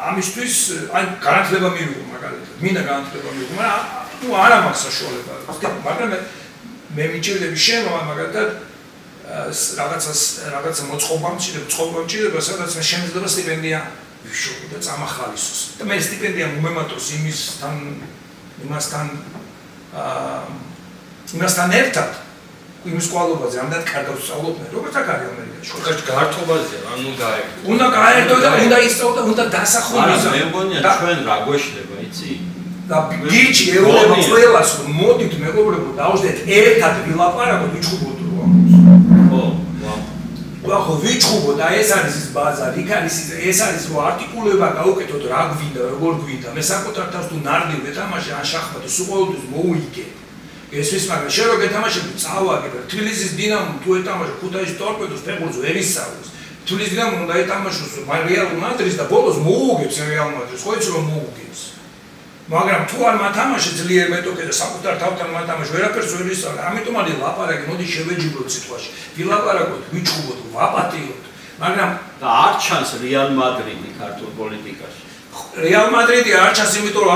ამისთვის აი განათლება მივიღო მაგალითად მინდა განათლება მივიღო მაგრამ ნუ არ მაქვს საშუალება მაგრამ მე მიჭირდები შენ რომ მაგალითად რაღაცა მოწყობა მჭირდება სადაც მე შემიძლია სტიპენდია ვიშოვო და წამახალისოს და მე სტიპენდია მომემატოს იმასთან იმასთან ერთად იმის კვალობაზე ამდენ კარგად სწავლობდნენ როგორც აქ არის ამერიკაში ხოჭ გართობაზე ანუ უნდა გაერთო და უნდა ისწავლო და უნდა დასახო მაგრამ მე მგონია ჩვენ რა გვეშლება იცი და გიჩი ეუბნება ყველას რომ მოდით მეგობრებო დავждეთ ერთად ვილაპარაკოთ ვიჩხუბოთ ხო ვიჩხუბოთ და ეს არის ის ბაზარი იქ არის ეს არის რომ არტიკულება გაუკეთოთ რა გვინდა როგორ გვინდა მე საკუთარ თავს თუ ნარდი ვეთამაშე ან შახმატი სულ ყოველთვის მოუიგე ესვის მაგრამ შენ რო გეთამაშები წავაგე თბილისის დინამო თუ ეთამაშე ქუთაისის ტორპედოს ფეხბურთს ვერ ისწავლოს თბილისის დინამო უნდა ეთამაშოს რეალ მადრიდს და ბოლოს მოუგებს რეალ მადრიდს ხო იცი რომ მოუგებს მაგრამ თუ არ მათამაშე ძლიერ მეტოქე და საკუთარ თავთან მათამაშე ვერაფერს ვერ ისწავლე ამიტომ არის ლაპარაკი მოდი შევეჯიბროთ სიტყვაში ვილაპარაკოთ ვიჩხუბოთ ვაპატიოთ მაგრამ და არ ჩანს რეალ მადრიდი ქართულ პოლიტიკაში რეალ მადრიდი არ ჩანს იმიტომ რომ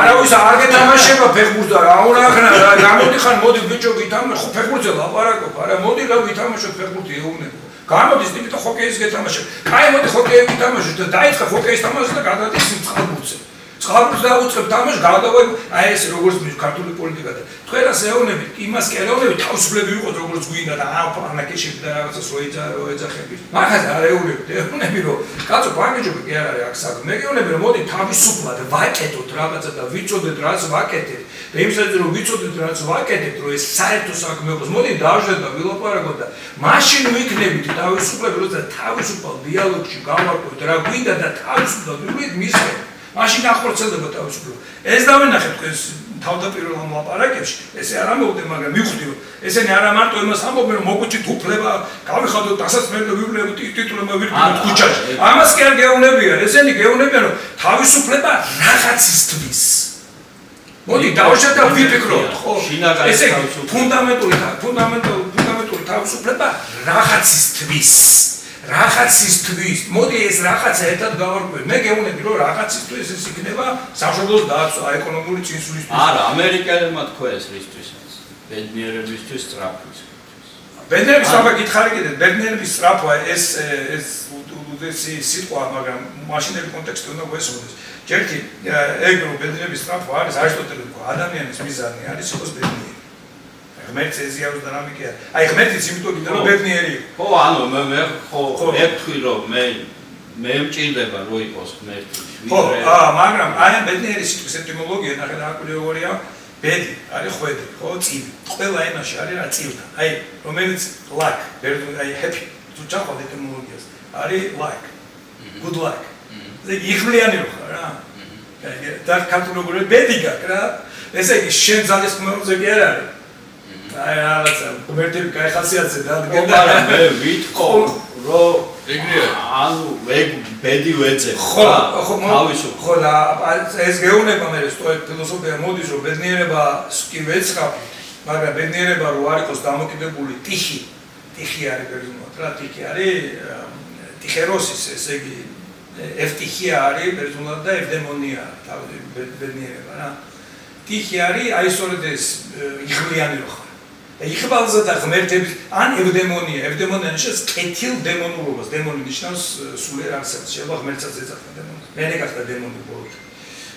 არავის არ გეთამაშება ფეხბურთს და რა უნდა ახლა გამოდიხარ მოდი ბიჭო ვითამაშე ხო ფეხბურთზე ლაპარაკობ არა მოდი რა ვითამაშოთ ფეხბურთი ეუბნებო გამოდის იმიტომ ხოკეის გეთამაშებ კაი მოდი ხოკეი ვითამაშოთ და დაიწყე ხოკეის თამაში და გადადის წყალბურთზე წყალბურთს დაუწყებ თამაში გადავაი აი ეს როგორც მის ქართული პოლიტიკა და თქვენ რას ეუბნებით იმას კი ეუბნებით თავისუფლები ვიყოთ როგორც გვინდა და ანაკეშები და რაღაცას როეძახები მაგას არ ეუბნები რომ კაცო ბაგეჯობი კი არ არის აქ საქმე მე გეუბნები რომ მოდი თავისუფლად ვაკეთოთ რაღაცა და ვიცოდეთ რაც ვაკეთეთ და იმ საერთოდ რომ ვიცოდეთ რაც ვაკეთეთ რომ ეს საერთო საქმე იყოს მოდი დავждეთ და ვილაპარაკოთ და მაშინ ვიქნებით თავისუფლები როცა თავისუფალ დიალოგში გავარკვევთ რა გვინდა და თავისუფლად ვიყიდით მისცემ მაშინ ახორციელდება თავისუფლება. ეს დავინახეთ თქვენს თავდაპირველ ლაპარაკებში, ესე არ ამოვდე, მაგრამ მივხვდი რომ ესენი არა მარტო იმას ამბობენ რომ მოგვიჭით უფლება, გავიხადოთ დასასმელი და ვივლევთ ტიტულება ვირთვით ქუჩაში. ამას კი არ გეუბნებიან, ესენი გეუბნებიან რომ თავისუფლება რაღაცისთვის. მოდი დავშეთ და ვიფიქროთ, ხო? ესე ფუნდამენტური თავისუფლება რაღაცისთვის. რაღაცისთვის მოდი ეს რაღაცა ერთად გავარკვევთ მე გეუბნები რომ რაღაცისთვის ეს იქნება სამშობლოს დაცვა ეკონომიკური წინსვლისთვის არა ამერიკელებმა თქვა ეს რისთვისაც ბედნიერებისთვის სწრაფვის ბედნიერების სწრაფვა გითხარი კიდე ბედნიერების სწრაფვა ეს სიტყვა მაგრამ მაშინელი კონტექსტი უნდა გვესმოდეს ჯერთი ეგ რომ ბედნიერების სწრაფვა არის არისტოტელე თქვა ადამიანის მიზანი არის იყოს ბედნიერი ღმერთს ეზიაროს და რამე კი არა. აი ღმერთიც იმიტომ გინდა რომ ბედნიერი იყო. ხო, ანუ მე ხო ეთქვი რომ მე მჭირდება რომ იყოს ღმერთი. ხო, მაგრამ აი ბედნიერი სიტყვის ეტიმოლოგია ნახე და აკულეორია ბედი არის ხვედი, ხო, წილი. ყველა ენაში არის რა წილთან. აი რომელიც luck, აი happy თუ ჩახვდეთ ეტიმოლოგიას. არის luck. Good luck. ეს იღბლიანი რო ხარ რა. და ქართულობრივ ბედი გაქვს რა. ესე იგი შენ ძალის ხმაზე კი არ არის. აი რაღაცა ღმერთები კაი ხასიათზე დადგება მე ვითხოვ რომ ეგრეა ანუ ბედი ვეძებ ხო ხო და ეს გეუბნება მე სტოიკ ფილოსოფია მოდის რომ ბედნიერება კი ვეცხრაფი მაგრამ ბედნიერება რო არ იყოს დამოკიდებული ტიხი არის ბერძნულად რა ტიხი არის ტიხეროსის ესე იგი ევტიხია არის ბერძნულად და ევდემონია თავი ბედნიერება რა ტიხი არის აი სწორედ ეს იღბლიანი რო იხბალზე და ღმერთების ან ევდემონია ნიშნავს კეთილ დემონურობას დემონი ნიშნავს სულიერ არსებას შეიძლება ღმერთსაც ეძახა დემონს მე ნეკახდა დემონი ბოლოს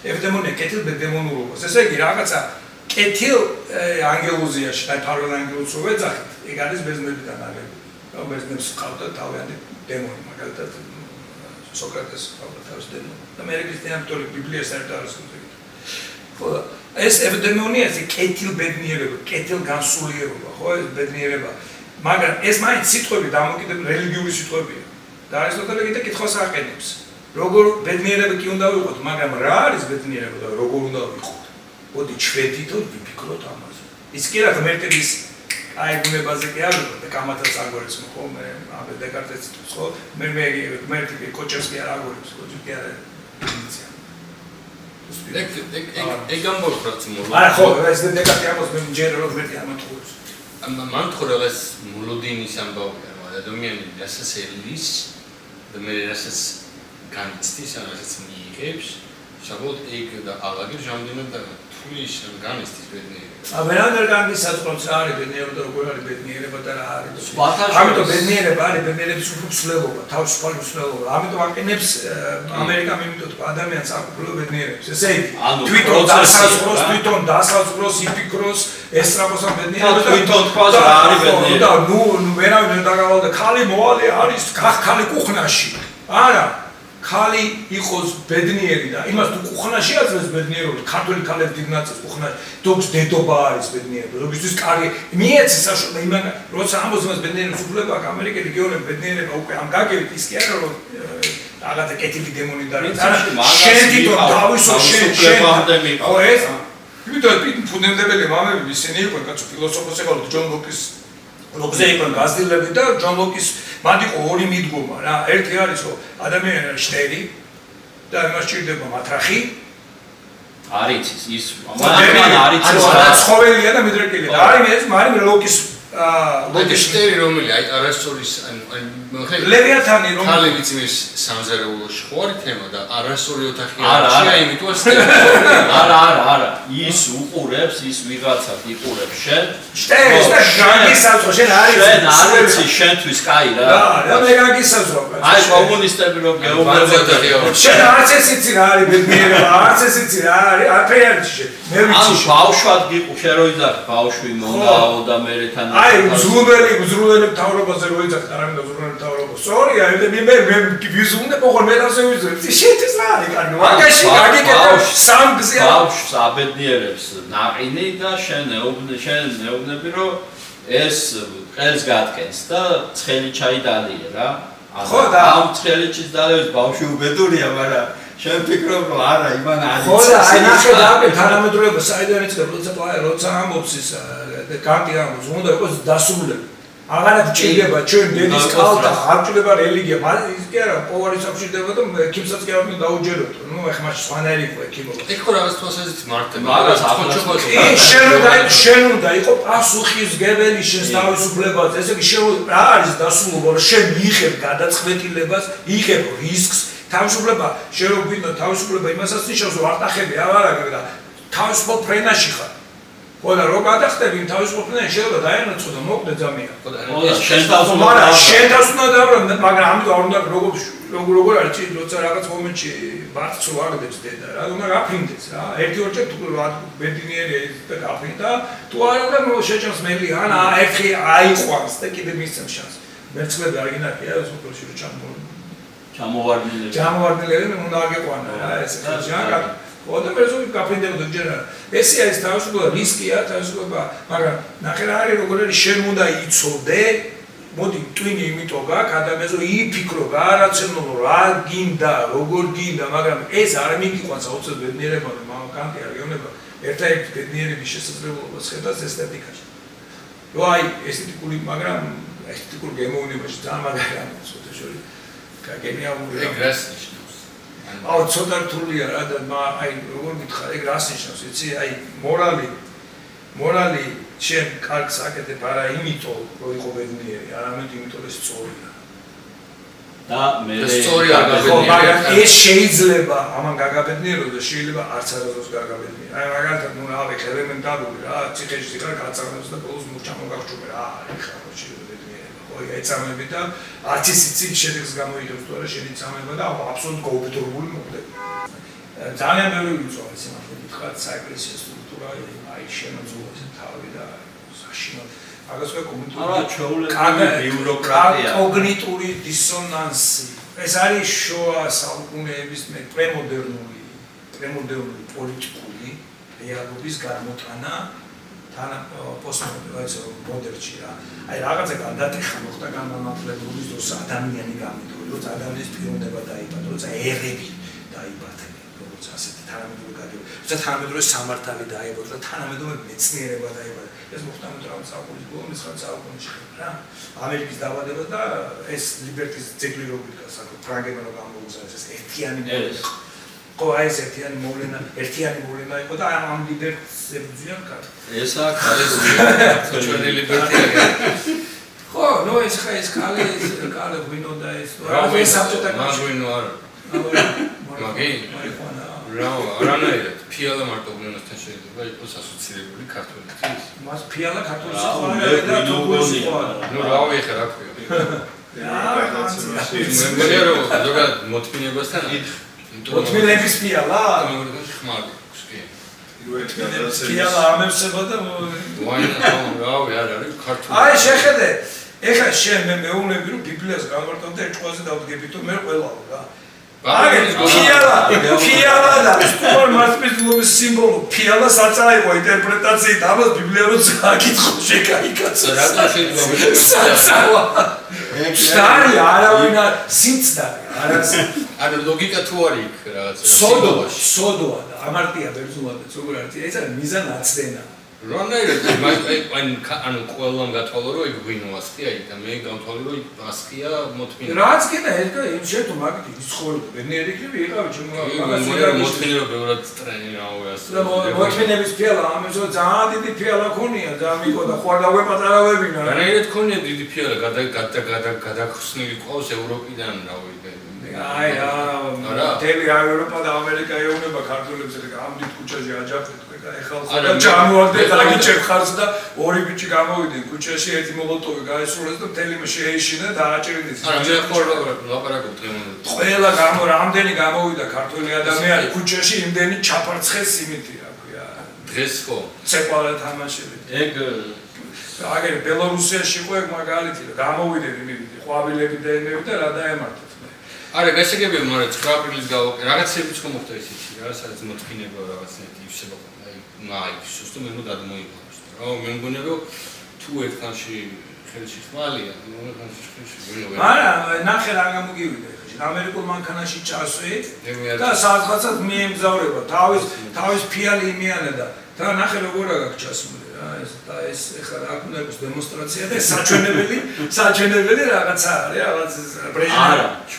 ევდემონია კეთილ დემონურობას ესე იგი რაღაცა კეთილ ანგელოზიაში და ფარველ ანგელოზს რო ეძახით ეგ არის ბერძნებიდან აღებული რომ ბერძნებს ყავდა თავიანთი დემონი მაგალითად სოკრატეს ყავდა თავის დემონი და მე ქრისტიანული ბიბლია საერთოდ არის ეს ევდემონია ეს კეთილბედნიერება, კეთილგანსულიერება, ხო ეს ბედნიერება. მაგრამ ეს მაინც სიტყვები დამოკიდებული რელიგიური სიტყვებია. და არისტოტელე კიდე კითხვას აყენებს. როგორ ბედნიერება კი უნდა ვიყოთ, მაგრამ რა არის ბედნიერება და როგორ უნდა ვიყოთ? მოდი ჩვენით ვიფიქროთ ამაზე. ის კი რა ღმერთების აი ბუნებაზე კი არ ვიყოთ და კამათას აგორებს ხო მე ამ დეკარტეს თვითონ ხო მე ღმერთი კოჭებს კი არ აგორებს კოჭი კი არ ინიცია ეგ ამბობს მოლოდინი. არა ხო ეს დეკარტი ამბობს მე ჯერ რომ ღმერთი ამათხოვებს. მან თორელეს მოლოდინის ამბავია რომ ადამიანი რასაც ელის და მე რასაც განიცდის ან რასაც მიიღებს საბოლოოდ ეგ და ალაგი ჟამდენად და თulis განიცდის ბედნიერება. ვერანაირ განიცდის საწყობს რა არის ბედნიერება და როგორ არის ბედნიერება და რა არის. სხვათა ამიტომ ბედნიერება არის ბედნიერების უფლებობა, თავისუფალი უფლებობა. ამიტომ აყენებს ამერიკამ იმიტომ ადამიანს აკუთვნილ ბედნიერებს. ესე იგი თვითონ დასაზღვროს, იფიქროს, ესწრაფოს ამ ბედნიერებას და თვითონ თქვას რა არის ბედნიერება. და ნუ ვერავინ დაგავალდა ხალი მოვალე არის ხალი კუხნაში. არა ხალი იყოს ბედნიერი და იმას თუ კუხნაში აწევს ბედნიერობა, ქართული ქალები დიდნაცეს კუხნაში, თუმცა დედობა არის ბედნიერება. როდესაც კარგი მიეცი საშუალო იმან, როცა ამბობს იმას ბედნიერების უფლება, ამერიკელი რეგიონები ბედნიერება უკვე ამ გაგებით ის კი არა რომ რაღაცა კეთილი დემონი და არა შენ თვითონ თავისო შენ ხო ეს იმიტომ ფუნდამენტები მამები ისინი იყვნენ კაცო ფილოსოფოსი ყავდა ჯონ ლოკის ლოკზე იყვნენ გაზრდილები და ჯონ ლოკის მან იყო ორი მიდგომა რა ერთი არის რომ ადამიანი არის შტერი და იმას ჭირდება მათრახი არის ის მაგრამ არის ცხოველია და მიდრეკილია და არის ეს მაგრამ ლოკის ლოკის შტერი რომელი აი არასწორის ანუ ლევიათანი რომ ხალხი წმის სამზარეულოში ხო არის თემა და არასწორი ოთახი არა იმიტომ არა ის უყურებს ის ვიღაცად იყურებს შენ შტერს და განგისაძრო შენ არის შენთვის კაი რა და მე განგისაძრო აი კომუნისტები რომ გეუბნებოდნენ შენ არც ეს იცი რა არის ბედნიერება არც ეს იცი რა არის აფერიანში შენ მე ვიცი შენ ბავშვად გიყო შენ რო იძახ ბავშვი მონდაო და მერეთან აი ზრუნველი მთავრობაზე რო იძახ არამედ ზრუნველი მთავრობა სორია მე ვიზუნე პოყოლ მე ასე ვიზრებ შეთის რა არის კარგი ვაგაში გაგიკეთა სამ გზია ბავშვს აბედნიერებს ნაყინი და შენ ეუბნები რომ ეს ყელს გატკენს და ცხელი ჩაი დალია რა ხო და ამ ცხელიჩის დალევის ბავშვი უბედურია მაგრამ შენ ფიქრობ რომ არა იმან არის ხო და აი ნახე და თანამედროვეობა საიდან იწყებს როცა ამბობს ის კანტი ამბობს უნდა იყოს დასრულებული აღარად ჭირდება ჩვენ დედის კალთა არ ჭირდება რელიგია ის კი არა ყოველი სამშვიდობა და ექიმსაც კი არ უნდა დაუჯეროთ ნუ ეხლა სხვანაირი იყო ექიმობა ეგ ხო რაღაც თვალსაზრისით მარტება მაგას შენ უნდა იყო პასუხისმგებელი შენს თავისუფლებაზე ესე იგი შენ რა არის დასრულობა რომ შენ მიიღებ გადაწყვეტილებას იღებ რისკს თავისუფლება შენ რო გვინდა თავისუფლება იმასაც ნიშნავს რომ არ ტახები აღარ და თავისუფალ ფრენაში ხარ ხო და რო გადახტები თავისუფალ ფრენაში შეიძლება დაენაცო და მოკვდე ძამია ხო და შენ თავს უნდა დაბრუნ მაგრამ ამიტომ არ უნდა როგორ არის როცა რაღაც მომენტში ბარც რო აღდებს დედა რა უნდა გაფრინდეს რა ერთი ორჯერ თუ ბედნიერია და გაფრინდა თუ არ უნდა შეჭამს მელი ან ერთი აიყვანს და კიდე მისცემს შანსს მერცხლები არ გინახია ეს უბრალოდ ჩამოვარდნილები უნდა აგეყვანა რა ესე ხაჭა ოღონდ მე ზოგი გაფრინდებოდა ჯერ ესე არის თავისუფლება რისკია თავისუფლება მაგრამ ნახე რა არის როგორ არის შენ უნდა იცოდე მოდი ტვინი იმიტომ გაქვს ადამიანს რომ იფიქრო გარაცნულო რა გინდა როგორ გინდა მაგრამ ეს არ მიგიყვანს აუცილებლად ბედნიერება და მამა კანტი არგეუნება ერთადერთი ბედნიერების შესაძლებლობას ხედავს ესთეტიკაში რო აი ესთეტიკური მაგრამ ესთეტიკურ გემოვნებაში ძალიან მაგარი ამბობს ოთაშორი გენიალური ეგ რას ნიშნავს აუ ცოტა რთულია რა და აი როგორ გითხარ ეგ რას ნიშნავს იცი აი მორალი შენ კარგს აკეთებ არა იმიტომ რომ იყო ბედნიერი არამედ იმიტომ რომ სწორია და მე სწორი არ გაბედნიერია მაგრამ ეს შეიძლება ამან გაგაბედნიეროს და შეიძლება არც არასდროს გაგაბედნიერო აი მაგალითად ნუ რა ვიქ ელემენტარული რა ციხეში ხარ გაწარმოებს და ბოლოს მოგჩამოგახჭუბე რა არის ხარ შეიძლება ეცამები და არც ის იცი შედეგს გამოიგებს თუ არა შენი წამება და აბსოლუტურად გაუბედურებული მოხდება ძალიან ბევრი უწოდეს იმას რომ თქვა საეკლესიო სტრუქტურა აი შემოძულოს თავი და საშინო მაგას კომუნიკაცია ბიუროკრატია კოგნიტური დისონანსი ეს არის შუა საუკუნეების პრემოდერნული პოლიტიკური რეალობის გამოტანა თან პოსტმოდერნში რა. აი რაღაცა გადატეხა მოხდა განმანათლებლობის დროს ადამიანი გამიდროა, როცა ადამიანის პიროვნება დაიბადა, როცა ერები დაიბადა, როგორც ასეთი თანამედროვე გადაიბადა, როცა თანამედროვე სამართალი დაიბადა, და თანამედროვე მეცნიერება დაიბადა. ეს მოხდა 19 საუკუნის ბოლოს, 19 საუკუნეში რა. ამერიკის დაბადება და ეს ლიბერტის ძეგლი როგორ გასაკო ფრანგებმა რომ გამოუზარეს ეს ერთიანი მოვლენა. ხო აი ეს ერთიანი მოვლენა იყო და ამ ლიბერტს ებრძვიან კარგი. ეს არის ჩვენი ლიბერტია. ხო, ნუ ეს ხა ეს კალე ღვინო და ეს ეს საბჭოთა მაგვინო არა. მაგი? რა, არანაირად. ფიალა მარტო უნივერსიტეტთან შეიძლება იყოს ასოცირებული ქართველისთვის. მას ფიალა ქართული სიტყვაა და თურქული სიტყვაა. ნუ რავი ხა რა ქვია. მე მგონია რომ ზოგადად მოთმინებასთან მოთმინების ფიალა? ხმარი. ფიალა ამებსება და ვაინა რავი არ არის ქართული. აი შეხედე. ეხლა შენ მე მეუბნები რომ ბიბლიას გავარტავ და ერთყვაზე დავდგებით მე ყველაო რა. ფიალა და სტუმარ მართლობის სიმბოლო ფიალა საწაიღო ინტერპრეტაციით ამას ბიბლია რო წაკითხო შეკაიკაცო რატო შეიძლება საწავა სტარი არავინ სიცდარი არას არა ლოგიკა თუ არის იქ რაღაც სოდოა და ამარტია ბერძნულად როგორ არის ეს არის მიზანაცდენა რონაირად ანუ ყველამ გათვალო რომ იქ ღვინოასხია იქ და მე გამთვალე რომ იქ ასხია მოთმინე რაც კიდე ეს შეთო მაგით ის ცხოვრება ბედნიერები იყავი ჩემო მოთმინე რომ ბევრად ტრენირაო ასე და მოთმინების ფიალა ამისო ძალიან დიდი ფიალა ქონია ძალიან მიყო და ხوار დავეპატარავებინა რანაირად ქონია დიდი ფიალა გადახსნილი ყავს ევროპიდან რავი აი რა თელი ევროპა და ამერიკა ეუნება ქართველებს ამ დიდ ქუჩაში აჯაფეთ ეხლა ჩამოვარდე დაგიჭებ ხარს და ორი ბიჭი გამოვიდნენ ქუჩაში ერთი მოლოტოვი გაესრულეს და მთელი შეეშინა და აჭირინეს არა მე ხო ლაპარაკობ დღემდე ყველა რამდენი გამოვიდა ქართველი ადამიანი ქუჩაში იმდენი ჩაფარცხეს იმითი რა ქვია დღეს ხო ცეკვალა თამაშები ეგ აგერ ბელორუსიაში ყო ეგ მაგალითი რა გამოვიდნენ იმითი ყვავილები და ემები და რა დაემართეთ არა გასაგებია მაგრამ 9 აპრილის რაღაცები ხო მოხდა ისეთი რა სადაც მოთმინება რაღაცნაირად იფსება აი სუსტო მე გადმოიყავს რა მე მგონია რომ თუ ერთანში ხელში ხვალია არა ნახე რა გამოგივიდა ამერიკულ მანქანაში ჩასვი და საათღაცად მიემგზავრება თავის ფიალი იმიანა და ნახე როგორ აქვს ჩასული რა ეს ეხლა რა უნდა იყოს დემონსტრაცია და საჩვენებელი რაღაცა არის რაღაც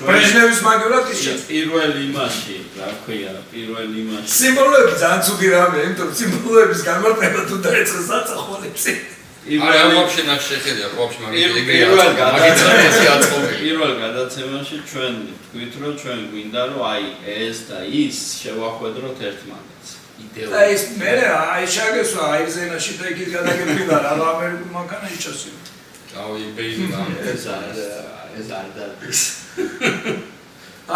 ბრეჟნევის მაგივრად ის პირველ იმაში რა ქვია პირველ იმაში სიმბოლოები ძალიან ცუდი რამეა იმიტომ სიმბოლოების გამარტება თუ დაეწყო საწახვალებს არა ვაფშე ნახ შეხედა ვაფშე პირველ გადაცემაში ჩვენ თქვით რომ ჩვენ გვინდა რომ აი ეს და ის შევახვედროთ ერთმანეთს და ეს მე აი შეგესვა აიზენაში და იქით გადაგებინა რა ამერიკულ მანქანაში ჩასული აუ იბეიდი ეს არ დადის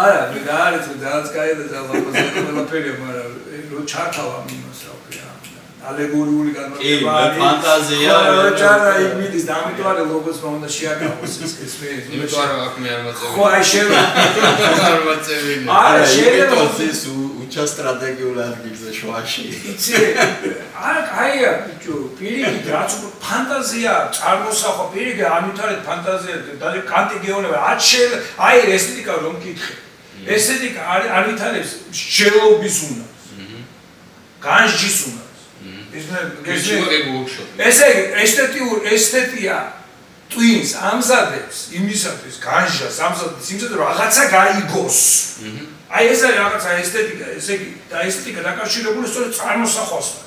არა მე გარეთ ძალიან კაი და ძალიან ყველაფერია მაგრამ რო ჩართავა მიმას რა ქვია ალეგორიული განმარტება არის ფანტაზია რა იმის და ამიტომ არის ლოგოს მომდა შეაკავოს ეს მე იმიტომ არ აქ მე არ მაწევი ხო აი შენ არ მაწევი არა შეიძლება ეს უჩა სტრატეგიულ ადგილზე შუაში იცი აი ბიჭო პირიქით რაც ფანტაზია წარმოსახვა პირიქით ამითარეთ ფანტაზია და კანტი გეუბნება აი ესთეტიკა რომ მკითხე ესთეტიკა არ ვითარებს შელობის უნარს განსჯის უნარს ესე ესთეტია ტვინს ამზადებს იმისათვის განსჯას ამზადებს იმისათვის რაღაცა გაიგოს აი ეს არის რაღაცა ესთეტიკა ესე იგი და ესთეტიკა დაკავშირებული სწორედ წარმოსახვასთან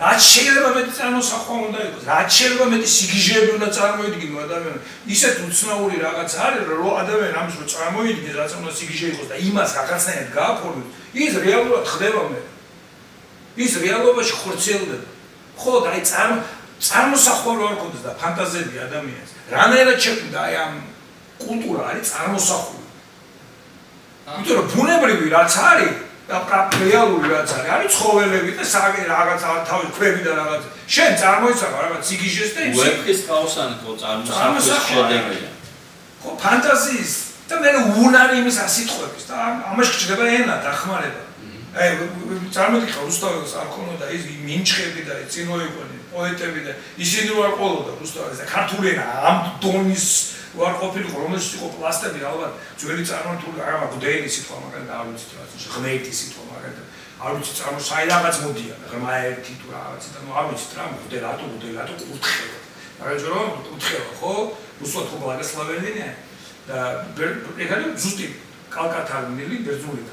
რაც შეიძლება მეტი წარმოსახვა უნდა იყოს რაც შეიძლება მეტი სიგიჟეები უნდა წარმოიდგინო ადამიანი ისეთ უცნაური რაღაცა არის რომ ადამიანი ამის რო წარმოიდგინოს რაც უნდა სიგიჟე იყოს და იმას რაღაცნაირად გააფორმოს ის რეალურად ხდება მე ის რეალობაში ხორციელდება ხო და აი წარმოსახვა რო არ ქონდეს და ფანტაზები ადამიანს რანაირად შექმნა აი ამ კულტურა არის წარმოსახული იმიტომ რომ ბუნებრივი რაც არის და რეალური რაც არის ცხოველები და რაღაც თავის ქვები და რაღაც შენ წარმოიცავ რაღაც სიგიჟეს და ის ვეფხის ყავსანი ხო წარმოსახვის შედეგია ხო ფანტაზიის და მე უნარი იმის ასიტყვების და ამაში ჩდება ენა დახმარება აი წარმოგიდგა რუსთაველს არ ქონოდა ის მინჩხები და წინო იყვნენ პოეტები და ისინი არ ყოლოდა რუსთაველს და ქართული ენა ამ დონის ვარ ყოფილიყო რომელშიც იყო პლასტები ალბათ ძველი წარმართული არა გუდეელი სიტყვა მაგალითად არ ვიცით რა ღმერთი სიტყვა მაგალითად არ ვიცით საერთოდ რაღაც მოდიან ღმა ერთი თუ რაღაც და არ ვიცით რა გუდელატო კურთხევა მაგალითად რომ კურთხევა ხო რუსულად ხო ბლაგოსლავენია და ეხლა ზუსტი კალკათარნელი ბერძნული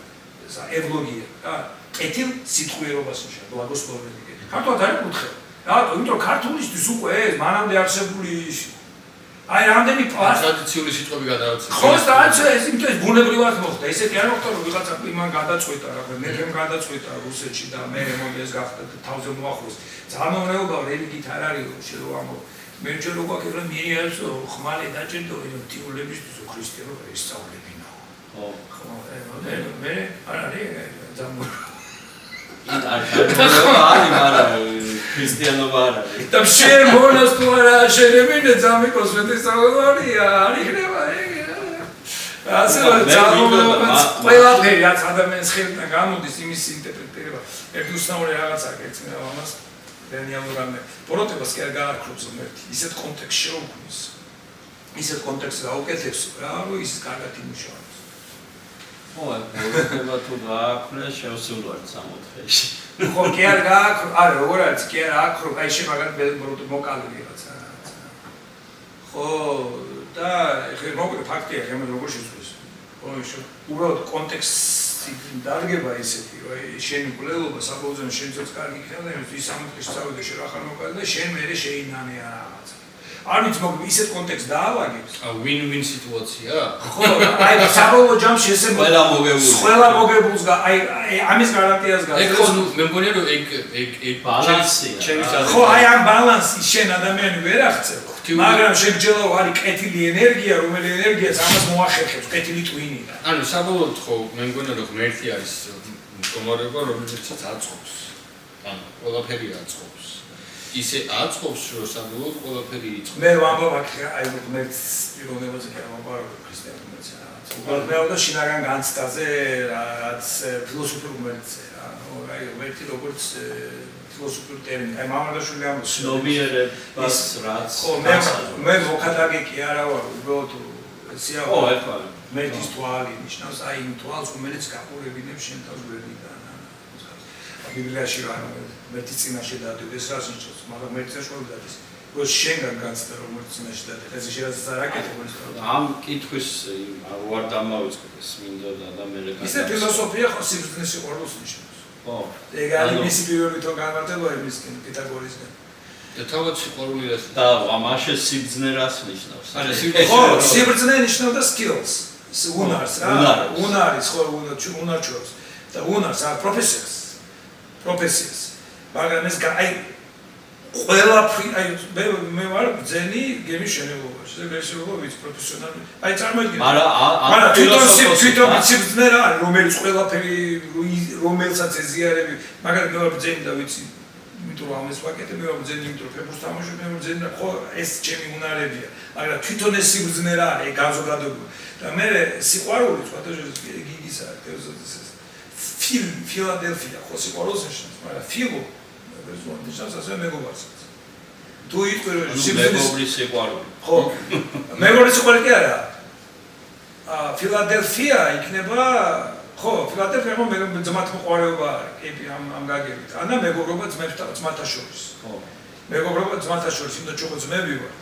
ესა ევლოგია და კეთილ სიტყვიერობას ნიშნავს ბლაგოსლავენი ქართულად არის კურთხევა რატო იმიტომ რომ ქართულისთვის უკვე ეს მანამდე არსებული აი რამდენი ტრადიციული სიტყვები გადააცხადა. ხო, ეს იმიტომ ბუნებრივად მოხდა. ესეთი არ მოხდა რომ ვიღაცა იმან გადაწყვეტა რა, მეფემ გადაწყვეტა რუსეთში და მე მომიეს გახდა თავზე მოახოს. ძალმოვნეობა რელიგიით არ არის რომ ამო მე ჯერ რო გვაქვს რომ მიეცო ხმალი დაჭერდო თიულებისთვის ქრისტიანობა ისწავლებინა. ხო, მე არ არის ძალმოვნეობა არის მაგრამ ქრისტიანობა არ არის. და შენ მონას თუ არა შენებინე ზამიკოს ვეთესალონია არ იქნება ეგ. ასე რომ ძალმოვნებაც ყველაფერი რაც ადამიანის ხელიდან გამოდის იმის ინტერპრეტირება ერთი უცნაური რაღაცა გეცნია ამას რენიალურამე პროტებას კი არ გაარქრობს ერთი ისეთ კონტექსტში რომ გვის ისეთ კონტექსტს გაუკეთებს რა რომ ის კარგად იმუშავებს. ხო, პროტება თუ გააქვნა შევსულვარ 64-ში. ხო, კი არ გააქვნა, არა, როგორ არის, კი არ აქვნა, აი შემაგად მოკალები რაღაცა. ხო, და ეხლა მოკლედ ფაქტია, ხემ როგორ შეცვლის. ხო, უბრალოდ კონტექსტი დარგება ისეთი, რომ შენი კვლელობა საბოლოო შენც კარგი იქნება და ის სამეთქე სწავლე შენ ახალ მოკალე და შენ მე შეინანე რაღაცა. არ ვიცი მოკლედ ისეთ კონტექსტს დაავაგებს. win-win სიტუაცია? ხო, აი საბოლოო ჯამში ესე ყველა მოგებულს აი ამის გარანტიას გაგებს. ეგ ხო მე მგონია რომ ეგ ბალანსია. ხო, აი ამ ბალანსი შენ ადამიანი ვერ აღწევ. მაგრამ შეგჯელა არის კეთილი ენერგია, რომელი ენერგიაც ამას მოახერხებს, კეთილი ტვინი. ანუ საბოლოოდ ხო მე მგონია რომ ღმერთი არის მდგომარეობა, რომელიც აწყობს. ანუ ყველაფერი აწყობს. ისე აწყობს რომ საბოლოოდ ყველაფერი იწყებს. მე ვამბობ აქ აი ღმერთს პიროვნებაზე კი არ ვამბობ ქრისტიანობაზე. უბრალოდ შინაგან განცდაზე რაც ფილოსოფიურ ღმერთზე რა. აი ღმერთი როგორც ფილოსოფიური ტერმინი. აი მამარდაშვილი ამბობს ცნობიერებას რაც ხო მე მოხადაგე კი არა ვარ უბრალოდ ესია ხო ეხლა ღმერთის თვალი ნიშნავს აი იმ თვალს რომელიც გაყურებინებს შენ თავს გვერდიდან. ბიბლიაში რა მერტის წინაშე დადიოდეს რას ნიშნავს მაგრამ მერტის წინაშე დადეს რო შენგან განცდა რომ მერტის წინაშე დადეს ეს შეიძლება ზარაკეთებოს ამ კითხვის ვარ დამავიწყდეს მინდა და მე ისე ფილოსოფია ხო სიბრძნის სიყვარულს ნიშნავს ხო ეგ არის მისი პირველი თო განმარტება იმისკენ პითაგორისგან და თავად სიყვარული რას და ამაში სიბრძნე რას ნიშნავს ხო სიბრძნე ნიშნავდა skills უნარს რა უნარის ხო უნარჩვევს და უნარს არ პროფესიას მაგრამ ეს აი ყველაფერი აი მე ვარ ბძენი გემის შენებობაში და გემისშენებლობა ვიცი პროფესიონალი აი წარმოიდგინე მაგრამ თვითონ სიბრძნე რა არის რომელიც ყველაფერი რომელსაც ეზიარები მაგრამ მე ვარ ბძენი და ვიცი იმიტომ რომ ამას ვაკეთებ მე ვარ ბძენი იმიტომ რომ ფეხბურთს თამაშობ მე ვარ ბძენი და ხო ეს ჩემი უნარებია მაგრამ თვითონ ეს სიბრძნე რა არის განზოგადებული და მე სიყვარული სხვადასხვა გიგისა ეს ფილადელფია ხო სიყვარულს ნიშნავს მაგრამ ფილო ნიშნავს ასე მეგობარსაც თუ იტყვი რომ მეგობრის სიყვარული ხო მეგობრის სიყვარული კი არა ფილადელფია იქნება ხო ფილადელფია მე ძმათ მოყვარეობა კი ამ გაგებით ანა მეგობრობა ძმათა შორის ხო მეგობრობა ძმათა შორის იმიტომ ჩვენ ძმები ვართ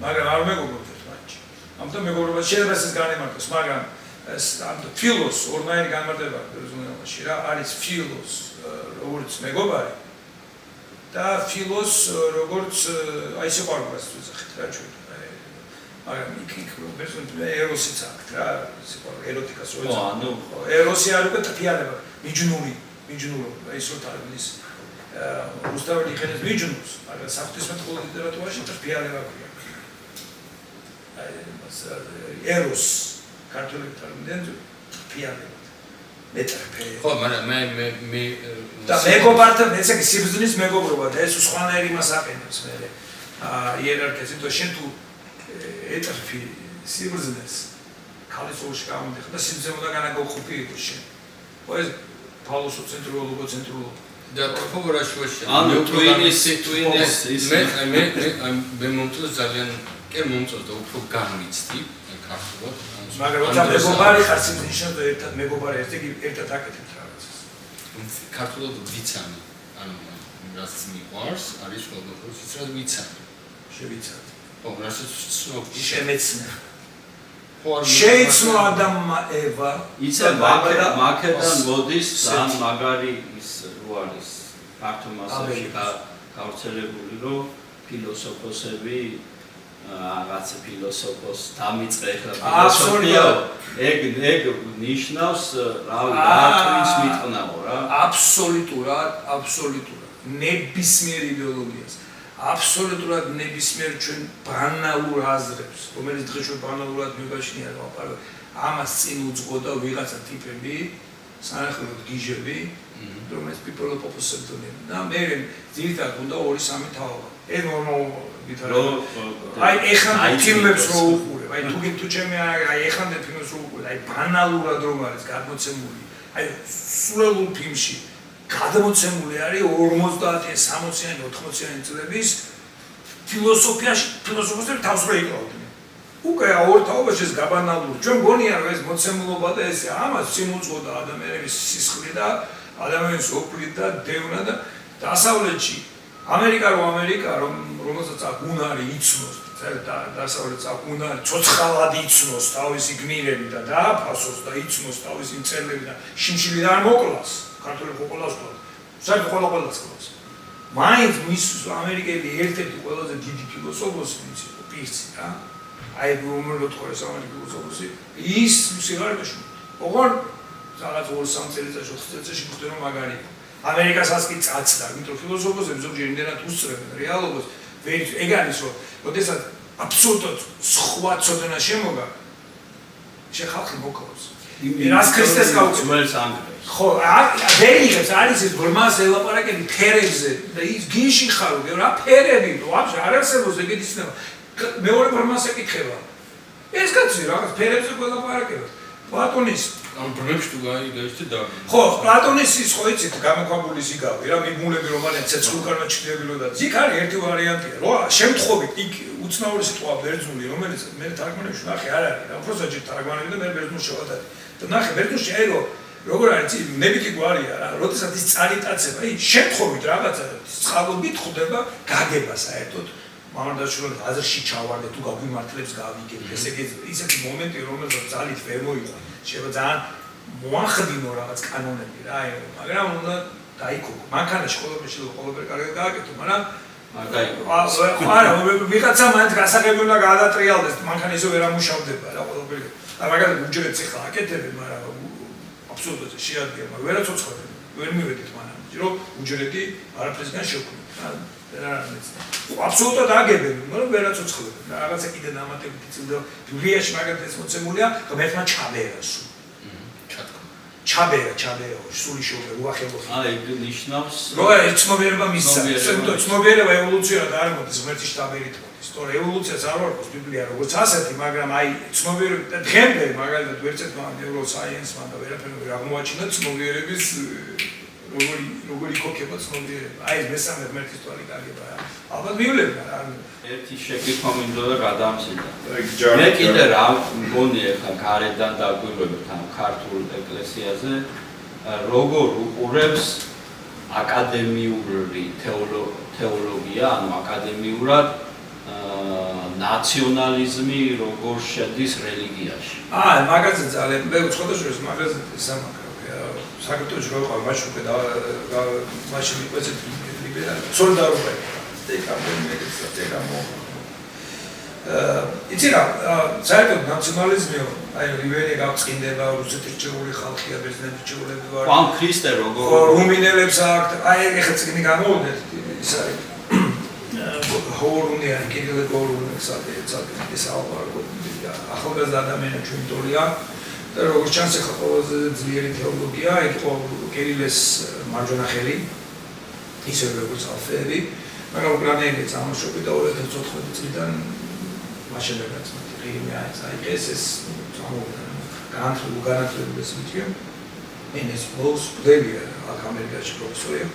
მაგრამ არ მეგობრობთ ერთმანეთში ამიტომ მეგობრობა შეიძლება ეს განემართოს მაგრამ ეს ამ ფილოს ორნაირი განმარტება ბერძნულენობაში რა არის ფილოს როგორც მეგობარი და ფილოს როგორც აი სიყვარულს ვიძახით რა ჩვენ მაგრამ იქ ბერძნული ეროსიც აქვს რა სიყვარული ეროტიკას როცა ანუ ეროსი არის უკვე თფიანება მიჯნურობა ის რო თავის რუსთაველი ხენეს მიჯნურს მაგრამ საფრთხისმეტყველო ლიტერატურაში თფიანება ქვია აი ეროს ქართული ტერმინი თფიანება მეტრფე ხო მაგრამ მე და მეგობართან ესე იგი სიბრძნის მეგობრობა და ეს სხვანაირი მას აყენებს მე იერარქიას იმიტომ შენ თუ ეტრფი სიბრძნეს ქალისულში გამოდიხარ და სიბრძნე უნდა განაგოხუპი იყოს შენ ხო ეს ფალოსო ცენტრალო ლოგოცენტრალო და თქო რა შუაში ანუ twin-ის მე მომწონს ძალიან კი მომწონს და უფრო განვიცდი ქართულად მაგრამ როცა მეგობარი ხარ ნიშნავდა ერთად მეგობარი ერთად აკეთებთ რაღაცას ქართულად ვიცანი ანუ რაც მიყვარს არის ყველაფერს ის რა ვიცანი შევიცადე ხო რასაც ვცნობ შემეცნე შეიცნო ადამმა ევა იცი მაკედან მოდის ძალიან მაგარი ის რო არის ქართულ მასებში გავრცელებული რომ ფილოსოფოსები რაღაც ფილოსოფოს დამიწყე ხა ფილოსოფია ეგ ნიშნავს რავი დარტყმის მიტყნაო რა აბსოლუტურად ნებისმიერ იდეოლოგიას აბსოლუტურად ნებისმიერ ჩვენ ბანალურ აზრებს რომელიც დღეს ჩვენ ბანალურად მიბაშნია ვაპარავ ამას წინ უძღოდა ვიღაცა ტიპები სანახევროდ გიჟები რომელიც people opposite-ები და მე ძირითადად უნდა 2-3 თაობა ეს ნორმალურია აი ეხანდ ფილმებს რო უყურებ აი თუ ჩემი აი ეხანდ ფილმებს რო უყურებ აი ბანალურად რომ არის გადმოცემული აი სულელულ ფილმში გადმოცემული არის 50-იანი 60-იანი 80-იანი წლების ფილოსოფოსები თავს რო იკრავდნენ უკვე ორ თაობაში ეს გაბანალური ჩვენ გონია რომ ეს მოცემულობა და ეს ამას წინ უძღოდა ადამიანების სისხლი და ადამიანის ოფლი და დევნა და დასავლეთში ამერიკა რომელსაც აქ უნარი იცნოს დასავლეთს აქ უნარი ცოცხალად იცნოს თავისი გმირები და დააფასოს და იცნოს თავისი მწერლები და შიმშილი არ მოკლას ქართული ყოლას ყოლ საერთოდ ყოლას ყოლს მაინც მის ამერიკელი ერთ-ერთი ყველაზე დიდი ფილოსოფოსი ვიცი პირცი რა აი რომელი თქოს ამერიკელი ფილოსოფოსი ის სიგარეტაში ოღონ რაღაც 2-3 წელიწადში 4 წელიწადში ხდება მაგარი ამერიკასაც კი წაცდა იმიტომ ფილოსოფოსები ზოგჯერ იმდენად უსწრებენ რეალობას ეგ არის რომ ოდესაც აბსოლუტურად სხვა ცოდნა შემოგა შეხალხი მოკლავს რას ქრისტეს გაუწმებს ანგრევს ხო ვერ იღებს არის ეს გორმას ელაპარაკები ფერებზე და ის გიში ხარო რა ფერები ვაფშე არ არსებობს ეგეთი ცნება მეორე გორმას ეკითხება ეს კაცი რაღაც ფერებზე ელაპარაკება პლატონის ამ პრობლემში თუ გაიგეთ და ხო პლატონის ის ხო იცით გამოქვაბული ზიგავი რა მიგმულები რომელიც ცეცხლკარმა ჩქდებილო და ზიგ არის ერთი ვარიანტია რა შემთხვევით იქ უცნაური სიტყვა ბერძნული რომელიც მე თარგმანებში ნახე არ არის რა უბრალოდ თარგმანები და მე ბერძნულში შევადარე და ნახე ბერძნულში აი როგორ არის ნებითი გვარია რა როდესაც ის წარიტაცება ის შემთხვევით რაღაცა წყალობით ხდება გაგება საერთოდ მამარდაშვილ აზრში ჩავარდე თუ გაგვიმართლებს გავიგებ ესე ისეთი მომენტი რომელსაც ძალით ვერ მოიყვა შეიძლება ძალიან მოახდინო რაღაც კანონები რა მაგრამ უნდა დაიქოგო მანქანაში ყოველდღე კარგად გააკეთო მაგრამ არ დაიქოგო არა ვიღაცა მაინც გასაღები უნდა გადატრიალდეს მანქანა ისე ვერ ამუშავდება რა ყოველდღე და მაგალითად უჯრედს ახლა აკეთებენ მაგრამ აბსოლუტურად შეადგება ვერაცოცხლები ვერ მივედით მანამდე რომ უჯრედი არაფრისგან შექმნა აბსოლუტურად აგებენ, მაგრამ ვერაცოცხლებენ. რაღაცა კიდე დამატებითი წილდა ბიბლიაში მაგალითად მოცემულია, რომ ერთმა ჩაბერა სულ. ჩაბერა, სული შოვა, უახელო. აი, ეგ ნიშნავს რომ ცნობიერება მისცა. ცნობიერება ევოლუციურად არ მოდის, ღმერთის შტაბერით მოდის. თორე ევოლუციას არ ვარქოს ბიბლია როგორც ასეთი, მაგრამ აი ცნობიერება დღემდე მაგალითად ვერცერთმა ნეიროსაიენსმა და ვერაფერი ვერ აღმოაჩინა ცნობიერების როგორი იქოქება ცნობიერება. აი ეს მესამე ღმერთის თვალი გაგება რა. ალბათ მივლება რა. ერთი შეკითხვა მინდოდა გადამცემა. მე კიდე რა მგონია ხა გარედან დაგვირვებთ ამ ქართულ ეკლესიაზე როგორ უყურებს აკადემიური თეოლოგია, ანუ აკადემიურად ნაციონალიზმი როგორ შედის რელიგიაში. მაგაზე ძალიან მე უცხოთაშორის მაგაზე სამაკრა საქართველოში რო ყავ მაშინ უკვე და მაშინ იყვეცეთ ლიბერალი სოლიდარობა იცი რა საერთოდ ნაციონალიზმი აი ლიბერალი გავწყინდება რუსეთის რჩეული ხალხია ბერძნების რჩეულები ვარ ან ქრისტე როგორ რუმინელებს აქვს აი ეხლა წიგნი გამოვიდეთ ის არის ჰორუნია კიდევ გორუნია ეს ახალგაზრდა ადამიანები ჩვენ თორია და როგორც ჩანს ახლა ყველაზე ძლიერი თეოლოგია იყო კირილეს მარჯვენა ხელი ისე როგორც ალფეები მაგრამ უკრაინელი წარმოშობით და 2014 წლიდან მაშინაც ღირიმი აიწაიღეს ეს გამოვიდა განათლებული ეს მითი ენის ბოლოს ვლევია აქ ამერიკაში პროფესორი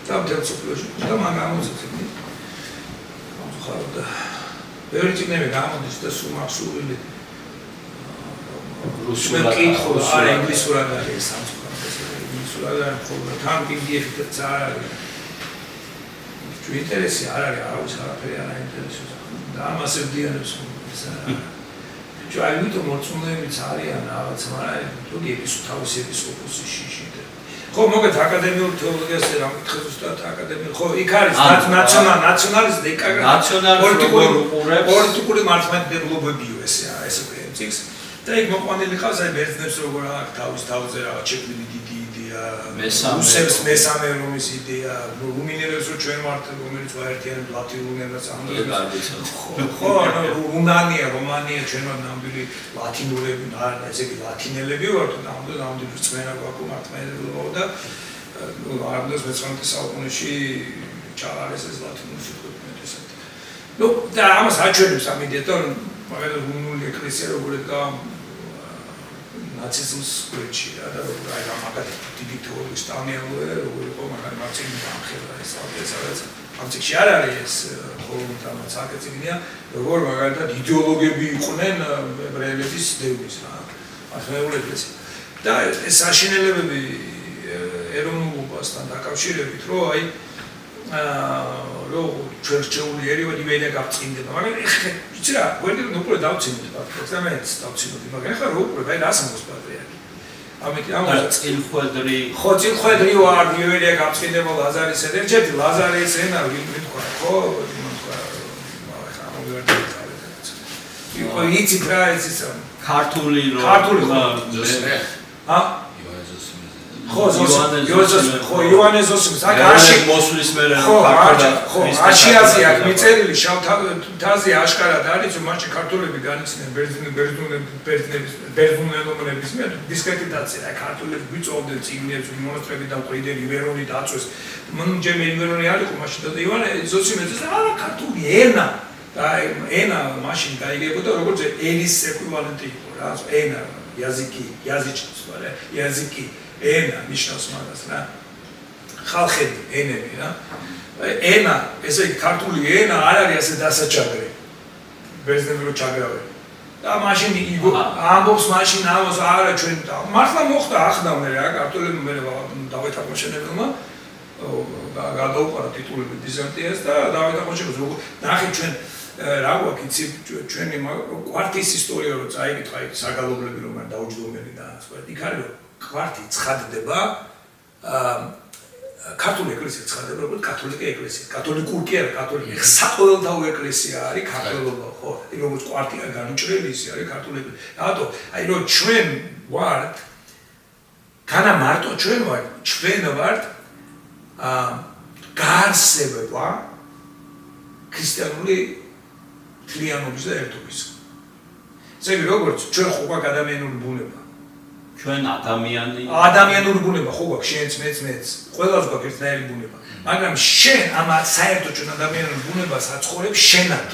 და მთელ სოფლიოში და მაგ ამოწევდი ამხარდა ბევრი წიგნები გამოდის და სულ მახსოვრული რუსულად კითხულობს არა ინგლისურად არის სამწუხაროდ ინგლისურად არ ხოლმე თან PDF-ით არის თუ ინტერესი არ არის არავის არაფერი არ აინტერესებს და ამას ევდიანებს Cioè, hai avuto molto arიან რაღაც, მაგრამ თოგი თავისი ეპისკოპოსი შიში. ხო, მოგეთ აკადემიურ თეოლოგიას რა მკითხეთ უბრალოდ აკადემიურ. ხო, იქ არის ნაციონალიზმი, პოლიტიკური მართლმადიდებლობებიო ეს პრინციპს. და იქ მოყვანილი ხავს აი ბერძნებს როგორ აქვს თავის თავზე რაღაც შექმნილი დიდი იდეა, რუსებს მესამე რომის იდეა, რუმინელებს რო ჩვენ ვართ რომელიც ვაერთიანებთ ლათინურ ენას ამდენს. ხო, რუმანია, ჩვენმა ნამდვილი ლათინურები, ესე იგი ლათინელები ვართ და ნამდვილი რწმენა გვაქვს მართლმადიდებლობა და არამედ 19 საუკუნეში ჩაარეს ეს ლათინური სიტყვები მეტესად. ნუ და ამას აჩვენებს ამ იდეას, რომ მაგალითად რუმინული ეკლესია როგორ ედგა ნაციზმის გვერდში და აი რა მაგალითად დიდი თეორიის სტანიალოე როგორ იყო მაგალითად მარცინი დამხელა ეს სადაც ამციკში არ არის ეს ხოლმე თამაც აკეთებია როგორ მაგალითად იდეოლოგები იყვნენ ებრაელების დევნის რა ახალ ეკლესია და ეს საშინელებები ეროვნულობასთან დაკავშირებით რომ აი რომ ჩვენჩეული ერივანი მედა გავწინდება მაგრამ ეხლა იცი რა გვერდით უკვე დავწინოთ პროგრამებს დავწინოთ მაგრამ ეხლა რო უკვე აი რას ამბობს პატრიარქი ამიტომ წინხვედრი ხო წინხვედრი ვარ მედა გავწინდება ლაზარის ერთ-ერთი ლაზარის ენა ვინმე თქვა ხო თქვა ახლა მოგერდით იცი რა იცი ქართული იოანე ზოსიმ საკაში მოსვლის მერე ხო აშიაზე აქ მიწერილი შავ თაზე აშკარად არის რომ მაშინ ქართულები განიცდნენ ბერძნულების მიერ დისკრედიტაცია ქართულები ვიწოვდნენ წიგნებს მონასტრები და ყიდელი ვერონი დაწვეს ჯემი ვერონი არ იყო მაშინ და იოანე ზოსიმ ეძებს არა ქართული ენა და ენა მაშინ გაიგებოდა როგორც ენის ეკვივალენტი იყო რა ენა языки ენა ნიშნავს მაგას რა ხალხები ენები რა ენა ესე ქართული ენა არ არის ასე დასაჭადრე ბერძნები რო ჩაგრავენ და მაშინ ამბობს მაშინ ამოს არა ჩვენ მართლა მოხდა ახლა მე რა ქართულები მე დავით აღმაშენებელმა გადაუყარა ტიტულები ბიზანტიას და დავით აღმაშენებელს როგორ ნახე ჩვენ რა გვაქვს იცი ჩვენი კვარტის ისტორია რო წაიკითხა იქ საგალობლები რომ არ დაუჯდომელი და სხვა იქ არის რომ კვარტი ცხადდება ქართული ეკლესია ცხადდება როგორც კათოლიკე ეკლესია კათოლიკური კი არა კათოლიკე საყოველთაო ეკლესია არის ქართველობა ხო როგორც კვარტია განუჭრელი ისე არის ქართული რატო აი რომ ჩვენ ვართ განა მარტო ჩვენ ვართ გაარსება ქრისტიანული თლიანობის და ერთობის. ზეგი როგორც ჩვენ ხო გვაქვს ადამიანური ბუნება. ჩვენ ადამიანური ბუნება ხო გვაქვს შენც მეც ყველას გვაქვს ერთნაირი ბუნება. მაგრამ შენ ამ საერთო ჩვენ ადამიანურ ბუნებას აცხოვრებ შენად.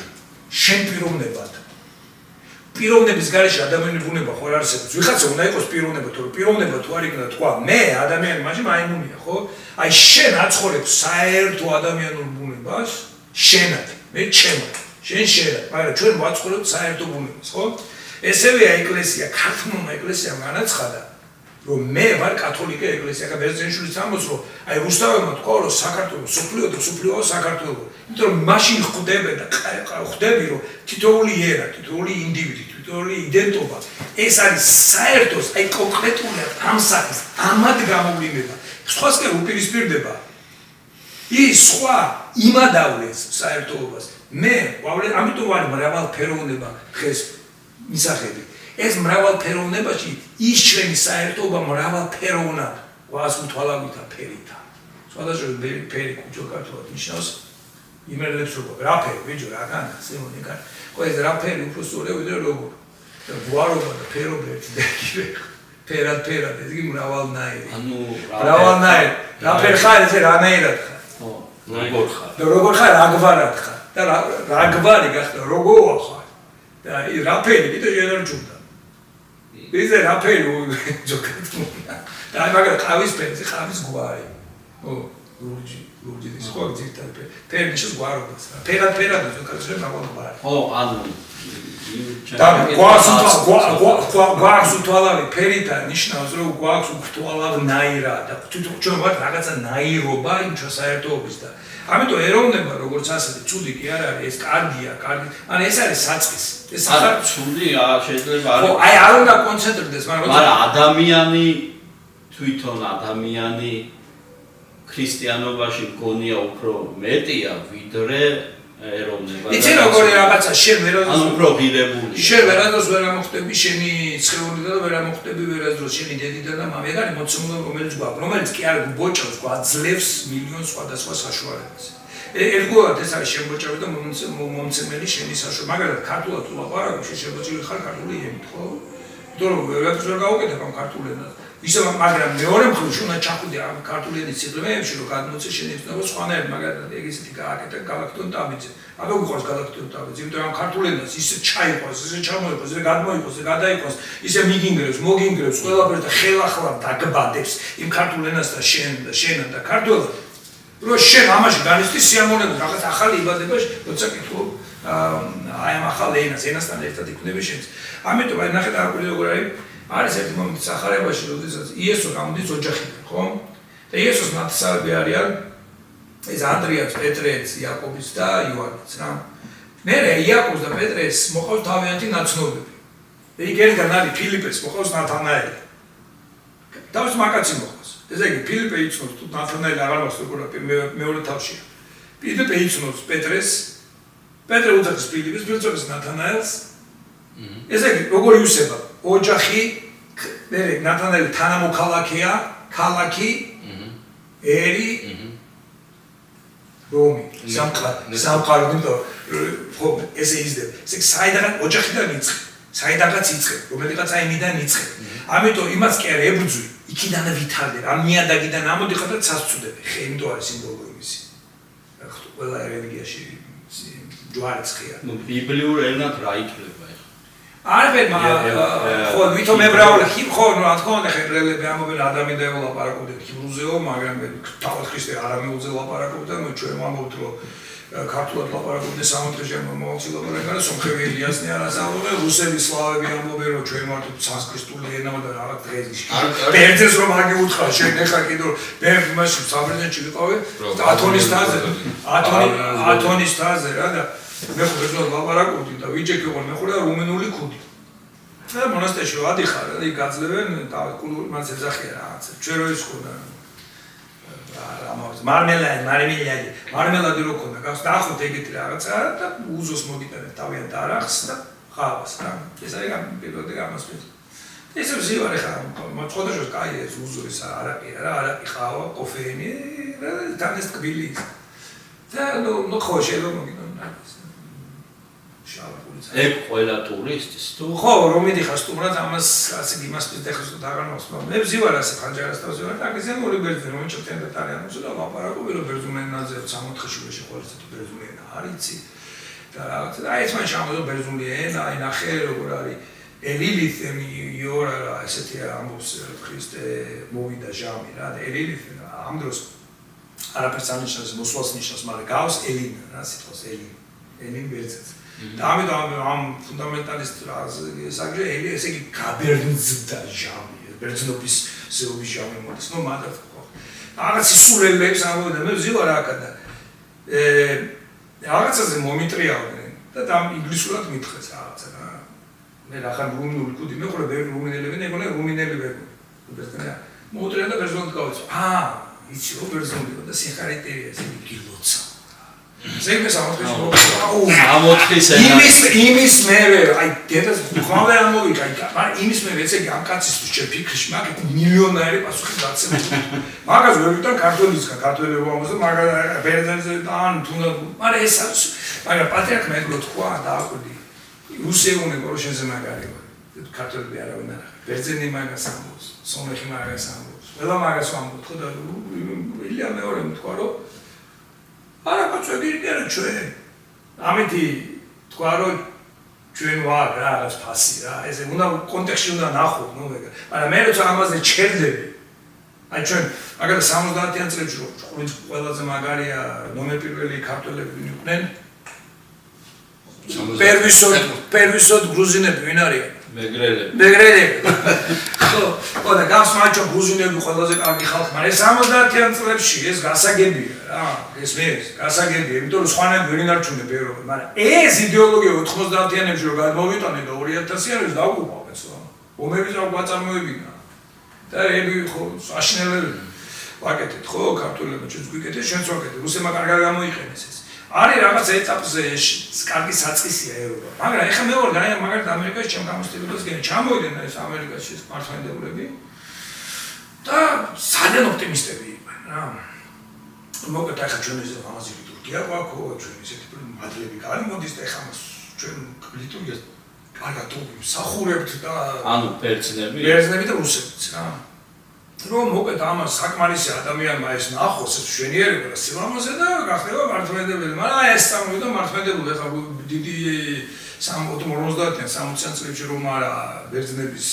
შენ პიროვნებად. პიროვნების გარეშე ადამიანური ბუნება ხო არ არსებობს. ვიღაცა უნდა იყოს პიროვნება, თუ პიროვნება თუ არ იქნება თქვა მე ადამიანი მაშინ მაიმუნია ხო? აი შენ აცხოვრებ საერთო ადამიანურ ბუნებას შენად. მე ჩემად შენ შეიძლება, მაგრამ ჩვენ ვაცხოვრებთ საერთო ბუნებას, ხო? ესევე ეკლესია, ქართულმა ეკლესიამ განაცხადა, რომ მე ვარ კათოლიკე ეკლესია, და ბერძენიშვილიც ამბობს, რომ აი რუსთავებმა თქვა, რომ საქართველოს სოფლიოა საქართველო. იმიტომ რომ მაშინ ხვდები, რომ თითოეული ერა, თითოეული ინდივიდი, თითოეული იდენტობა, ეს არის საერთოს, აი კონკრეტულად ამ საკითხს, ამად გამოვლინება. სხვას კი უპირისპირდება. ის სხვა იმადავლეს საერთოობას. მე ამიტომ ვარ მრავალფეროვნება დღეს მისაღები. ეს მრავალფეროვნებაში ის ჩვენი საერთოობა მრავალფეროვნად გვას უთვალავითა ფერითა. სხვადასხვა ფერი კუჭო ქართულად ნიშნავს იმერლებს როგორ რა ფერი ბიჭო რა განა სიმონი კარ. ხო ეს რა ფერი უფრო სწორია ვიდრე როგორ. გვარობა და ფერობა ერთდაიგივე. ფერად ეს იგი მრავალნაირი. ანუ მრავალნაირი. რა ფერი ხარ ეს რანაირად ხარ. ხო როგორ ხარ. და როგორ ხარ აგვარად ხარ. და რა გვარი გახდა როგორ ხარ და რა ფერი კიდე ჟენერ ჯუნდა Bizde raperi ჯოკატმუნა. და მაგრამ ყავის პენზე ყავის გვარი. ლურჯი ის ხო ძირთად პერნიშის გვარობას. ფერად ჯოკატზე მაგალითად. ხო, ანუ და გვაქვს უთვალავი ფერი და ნიშნავს რომ გვაქვს უთვალავ ნაირა და თვითონ ჩვენ ვართ რაღაცა ნაირობა იმ ჩვენსაერთოობის და ამიტომ ეროვნება როგორც ასეთი ცუდი კი არ არის ეს კარგია ან ეს არის საწყის ეს არა ცუდი შეიძლება არის ხო აი არ უნდა კონცენტრდეს მაგრამ ადამიანი თვითონ ადამიანი ქრისტიანობაში მგონია უფრო მეტია ვიდრე ეროვნება. იცი როგორი რაღაცა შენ ვერასდროს ანუ უფრო ღირებული. შენ ვერასდროს ვერ ამოხტები შენი ცხეულიდან და ვერ ამოხტები ვერასდროს შენი დედიდან და მამიდან არის მოცემული რომელიც გვაქვს რომელიც კი არ გბოჭავს გვაძლევს მილიონ სხვადასხვა საშუალებას. ერთგვარად ეს არის შემოჭრები და მომცემელი შენი საშუალება. მაგალითად ქართულად ვლაპარაკობ შენ შემოჭრილი ხარ ქართული ენით ხო? იმიტომ რომ ვერაფერს ვერ გავუკეთებ ამ ქართულ ენას. ისე მაგრამ მეორე მხრივ უნდა ჩახვიდე ამ ქართული ენის ციგნებში რომ გადმოცე შენი ცნობა სხვანაირად მაგალითად ეგ ისეთი გააკეთა გალაქტიონ ტაბიძე. აბა გიყვარს გალაქტიონ ტაბიძე, იმიტომ რომ ამ ქართულ ენას ისე ჩაიყვანს, ისე ჩამოიყვანს, ისე გადმოიყვანს, ისე გადაიყვანს, ისე მიგინგრებს, მოგინგრებს, ყველაფერს და ხელახლა დაგბადებს იმ ქართულ ენას და შენ და ქართულად. რომ შენ ამაში განიცდის სიამოვნება, რაღაც ახალი იბადება, როცა კითხულობ აი ამ ახალ ენასთან ერთად იქნები შენც. ამიტომ აი ნახეთ რა როგორ არის არის ერთი მომენტი სახარებაში, როდესაც იესო გამოდის ოჯახიდან, ხო? და იესოს ნათესავები არიან ეს ანდრიაც, პეტრეც, იაკობიც და იოანეც, რა. მერე იაკობს და პეტრეს მოყავს თავიანთი ნაცნობები. და იქ ერთგან არის ფილიპეს მოყავს ნათანაელი. თავის მაკაცი მოყავს. ესე იგი ფილიპე იცნობს თუ ნათანაელი აღარ მასწავლებს მეორე თავშია. ფილიპე იცნობს პეტრეს, პეტრე უძახის ფილიპეს, ფილიპეს ნათანაელს. ესე იგი როგორ იუსება ოჯახი მერე ნათანაელი თანამოქალაქეა, ქალაქი, ერი, რომი, სამყარო, ხო, ესე იზრდება. ესე საიდანაც ოჯახიდან იწყება, საიდანაც იწყება, რომელიღაც აიმიდან იწყება. ამიტომ იმას კი არ ებრძვი, იქიდან ვითარდება, ამ ნიადაგიდან ამოდიხარ და წასწუდები. ხე, იმიტომ არის სიმბოლო იმისი. ყველა რელიგიაში ჯვარიც ხია. ნუ ბიბლიურ ენად რა ითვლება? არაფერ ხო ვითომ ებრაული ხო რა თქმა უნდა ებრაელები ამობენ ადამიანი და ელაპარაკობდნენ ჰიბრუზეო მაგრამ თავად ქრისტე არამეულზე ლაპარაკობდა ნუ ჩვენ ვამბობთ რომ ქართულად ლაპარაკობდნენ 60 დღეში მომავალში ლაპარაკობდნენ სომხები ილიასნი არასწავლობენ რუსები სლავები ამბობენ რომ ჩვენ ვართ სანსკრიტული ენა და რაღაც დღეში ბერძენს რომ აგი უთხრა შენ ეხა კიდო ბერძ მასში საბერძნეთში ვიყავი ათონის თაზე რა და მე ხო ბერძნულად ლაპარაკობდი და ვიჯექი ყო მე ხო და რუმინული ქუდი. და მონასტერში რომ ადიხარ და იქ გაძლევენ და კულტურის მას ეძახიან რაღაც. ჩვენ რო ის ხოდა მარმელადი რო ქონდა გავს დაახოთ ეგეთი რაღაცა და უზოს მოგიტანეთ თავიანთ არახს და ხავას რა. ეს არის პირველი გამოსვლის. ესე ვზივარ ხა მოწყოდაშოს კაი ეს უზო ის არაყია რა არაყი ხავა კოფეინი და თანეს ტკბილი. და ნუ ხო შეიძლება მოგიტანოთ. ეგ ყველა ტურისტის თუ ხო რომ მიდიხარ სტუმრად ამას ასე იმას პიტეხოს და დაგანახოს მე ვზივარ ასე ხანჯარას დავზივარ და აგზენ ორი ბერძენი რომ ჩოთენ და ტარიანოს და ლაპარაკობ რომ ბერძუნენაზე 64-ში შეყოლეთ ბერძუნენა არიცი და რაღაც და ეს მან შემოძლო ბერძუნული ენა აი ნახე როგორ არის ელილით იორა ესეთი ამბობს ქრისტე მოვიდა ჟამი რა და ელილით ამ დროს არაფერს ანიშნავს მოსვლას ნიშნავს მაგრამ გავს ელინა რა სიტყვას ელინ ბერძენს და ამიტომ ამ ფუნდამენტალისტ საკრე ესე იგი გაბერძნდა ჟამი ბერძნობის ზეობის ჟამი მოდის ნუ მაგათ ხო რაღაც სულელებს ამბობენ მე ვზივარ აქა და რაღაცაზე მომიტრიალდნენ და ინგლისურად მითხეს რაღაცა რა მე ახლა რუმინული კუდი მე ხოლმე რუმინელები მეგონა რუმინელი ვეგო ბერძნია მოუტრია და ბერძნულად გავიცო იცი რო ბერძნული და სიხარიტერია ესე გილოცა ზეგმეს ამოთხის იმის მერე აი დედას ხმავე ამოვიკა მაგრამ იმის მერე ესე ამ კაცისთვის ჩემ ფიქრში მაგ მილიონარი პასუხი დაცემული მაგას ვერ ვიტან ქართველისგან ქართველები ამაზე მაგრამ ბერძენზე ან თუნდაც მაგრამ ეს არის მაგრამ პატრიარქ მეგრო თქვა და აკვდი რუსეუნება რომ შენზე მაგარი ვარ ქართველები არავინ არ ბერძენი მაგას ამბობს სომეხი მაგას ამბობს ყველა მაგას ამბობს ხო და ილია მეორე თქვა რომ არა კაცო გირკერა ჩვენ ამითი თქვა რომ ჩვენ ვარ რაღაც ფასი რა ესე უნდა კონტექსტში უნდა ნახო ნუ მაგრამ მე როცა ამაზე ჩერდები აი ჩვენ მაგალითად 70-იან წლებში რო ყველაზე მაგარია ნომერ პირველი ქართველები ვინ იყვნენ პერვისოდ გრუზინები ვინ არიან მეგრელები ხო და გავს მაჩო გრუზინები ყველაზე კარგი ხალხი მაგრამ 70-იან წლებში ეს გასაგებია რა ეს გასაგებია იმიტომ რომ სხვანაირად ვერ ინარჩუნებ ევროპა მაგრამ ეს იდეოლოგია 90-იანებში რო გადმოვიტანე და 2000-იანებში დაგვუყავენ ხო ომები წავგვაწარმოებინა და ები ხო აშნელები ვაკეთეთ ხო ქართველებმა ჩვენც გვიკეთეთ ჩვენც ვაკეთეთ რუსებმა კარგად გამოიყენეს ეს არის რაღაც ეტაპზე კარგი საწყისია ევროპა მაგრამ ეხლა მე ვარ მაგალითად ამერიკაში ჩემ გამოცდილებას გენი ჩამოვიდნენ ეს ამერიკაში მართლმადიდებლები და ძალიან ოპტიმისტები იყვნენ რა მოგეთ ახლა ჩვენ ეს ამაზე ლიტურგია გვაქვს ჩვენ ისეთი მადლები გამოდის და ეხლა ჩვენ ლიტურგიას კარგად ვსახურებთ და ანუ ბერძნები და რუსებიც რა რომ მოგეთ ამას საკმარისი ადამიანმა ეს ნახოს ეს მშვენიერება და სილამაზე და გახდება მართლმადიდებელი მაგრამ ეს სამოვიდა მართლმადიდებელი ეხლა დიდი 50-იან 60-იან წლებში რომ არა ბერძნების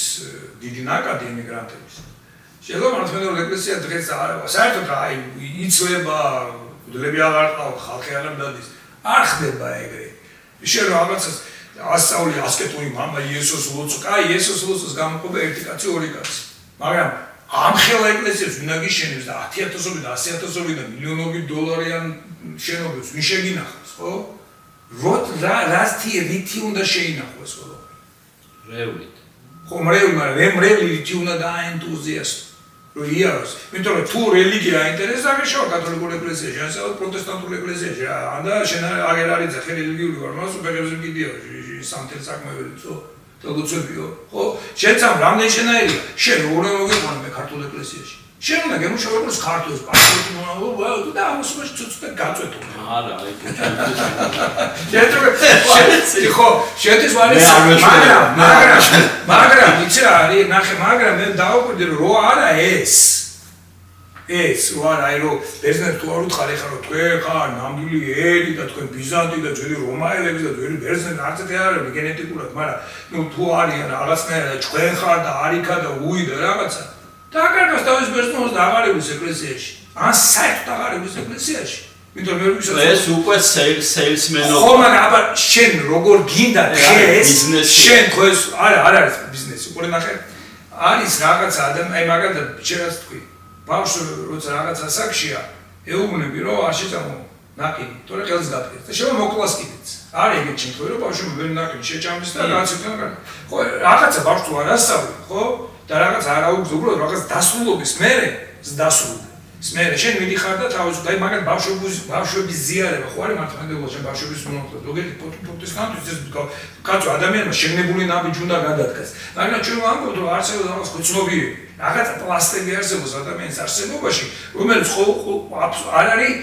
დიდი ნაკადი ემიგრანტების შეიძლება მართლმადიდებელი ეკლესია დღეს არა საერთოდ აი იწვება გულები აღარ ყავთ ხალხი აღარ დადის არ ხდება ეგრე ისე რომ რაღაცას ასწავლი ასკეტური მამა იესოს ლოცვა კაი იესოს ლოცვას გამოყოფა ერთი კაცი ორი კაცი მაგრამ ამ ხელა ეკლესიას ვინ აგიშენებს და 10,000-ობით და 100,000-ობით და მილიონობით დოლარიან შენობებს ვინ შეგინახავს ხო? რითი უნდა შეინახოს ხო? რევლით. ხო მრევლი, მაგრამ მრევლი რითი უნდა დააენთუზიასტო. რომ იაროს. იმიტომ რომ თუ რელიგია აინტერესებს აღეშავა კათოლიკურ ეკლესიაში, ან პროტესტანტულ ეკლესიაში, ანდა შენ აღარ არის ხე რელიგიური ვარ, მას უპერებზე მიდია სამთელ საქმეები ხო? თოლოცებიო ხო შეცამ რამდენი შენაერია შენ როგორ მოგიყვანე მე ქართულ ეკლესიაში შენ უნდა გემუშავებოს ქართულს პასპორტი მოავალ და ამასობაში ცოტა გაწვეთო არა აი შენ ხო შეთვის ვარი მაგრამ იცი რა არის ნახე მაგრამ მე დავაკვირდი რომ რო არა ეს ვარ აი რომ ბერძნებს თუ არ უთხარ ეხლა რომ თქვენ ხარ ნამდვილი ელი და თქვენ ბიზანტი და ძველი რომაელები და ძველი ბერძნები არც ერთი არ არის გენეტიკურად მაგრამ ნუ თუ არიან რაღაცნაირად თქვენ ხარ და არიქა და უი და რაღაცა და აკარგავს თავის ბერძნულს და აღარების ეკლესიაში ან საერთოდ აღარების ეკლესიაში იმიტომ რომ ეს უკვე salesman-ობა ხო მაგრამ აბა შენ როგორ გინდა ეს შენ ხო ეს არ არის ბიზნესი უკვე ნახე არის რაღაცა აი მაგალითად შეიძლება თქვი ბავშვი როცა რაღაცა საქშია ეუბნები რომ არ შეჭამო ნაკინი თორე ხელს გაფრთხილდეს და შევა მოკლას კიდეც არის ეგეთ შემთხვევა რომ ბავშვი ვერ ნაკინი შეჭამდეს და რაღაც იქნება ხო რაღაცა ბავშვი არ ასწავლი ხო და რაღაც არ აუგზო უბრალოდ რაღაც დასრულობის მერე დასრულდა მერე შენ მიდიხარ და თავისუფლად აი მაგალითად ბავშვების ზიარება ხო არის მართლმადიდებლობა შენ ბავშვების მონოკლე ზოგიერთი პროტესტანტის ეს კაცო ადამიანმა შეგნებული ნაბიჯი უნდა გადადგას მაგრამ ჩვენ ვამბობთ რომ არსებობს რაღაც ცნობიერები რაღაცა პლასტები არსებობს ადამიანის არსებობაში რომელიც არ არის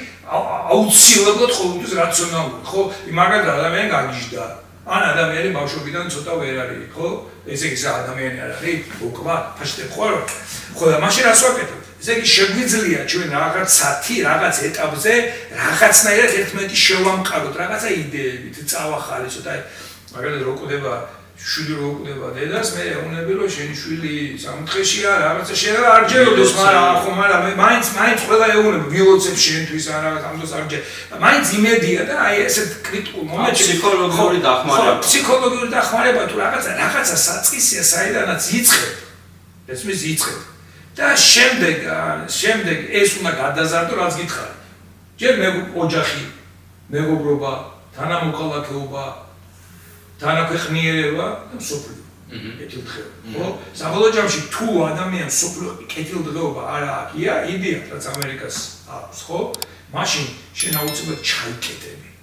აუცილებლად ყოველთვის რაციონალური ხო მაგალითად ადამიანი გაგიჟდა ან ადამიანი ბავშვობიდან ცოტა ვერ არის ხო ესე იგი ადამიანი არ არის უკვა ფაშტებ ხო და მაშინ რას ვაკეთებ ესე იგი შეგვიძლია ჩვენ რაღაც ეტაპზე რაღაცნაირად ერთმანეთი შევამყაროთ რაღაცა იდეებით წავახალი ცოტა მაგალითად რო კვდება შვილი რო კვდება დედას მე ეუბნები რომ შენი შვილი სამთხეშია რაღაცა შეიძლება არ ჯეროდეს მაგრამ მაინც ყველა ეუბნები ვილოცებ შენთვის ან რაღაც ამას არ ჯერ მაინც იმედია და აი ესეთ კრიტიკულ მომენტში ფსიქოლოგიური დახმარება თუ რაღაცა საწყისია საიდანაც იწყებ ესმის იწყებ და შემდეგ ეს უნდა გადაზარდო რაც გითხარი ჯერ მე ოჯახი მეგობრობა თანამოქალაქეობა თანაქვეყნიერება და სოფლიო კეთილდღეობა ხო საბოლოო ჯამში თუ ადამიანს სოფლიო კეთილდღეობა არ აქვს იდეა რაც ამერიკას აქვს ხო მაშინ შენ აუცილებლად ჩაიკეტები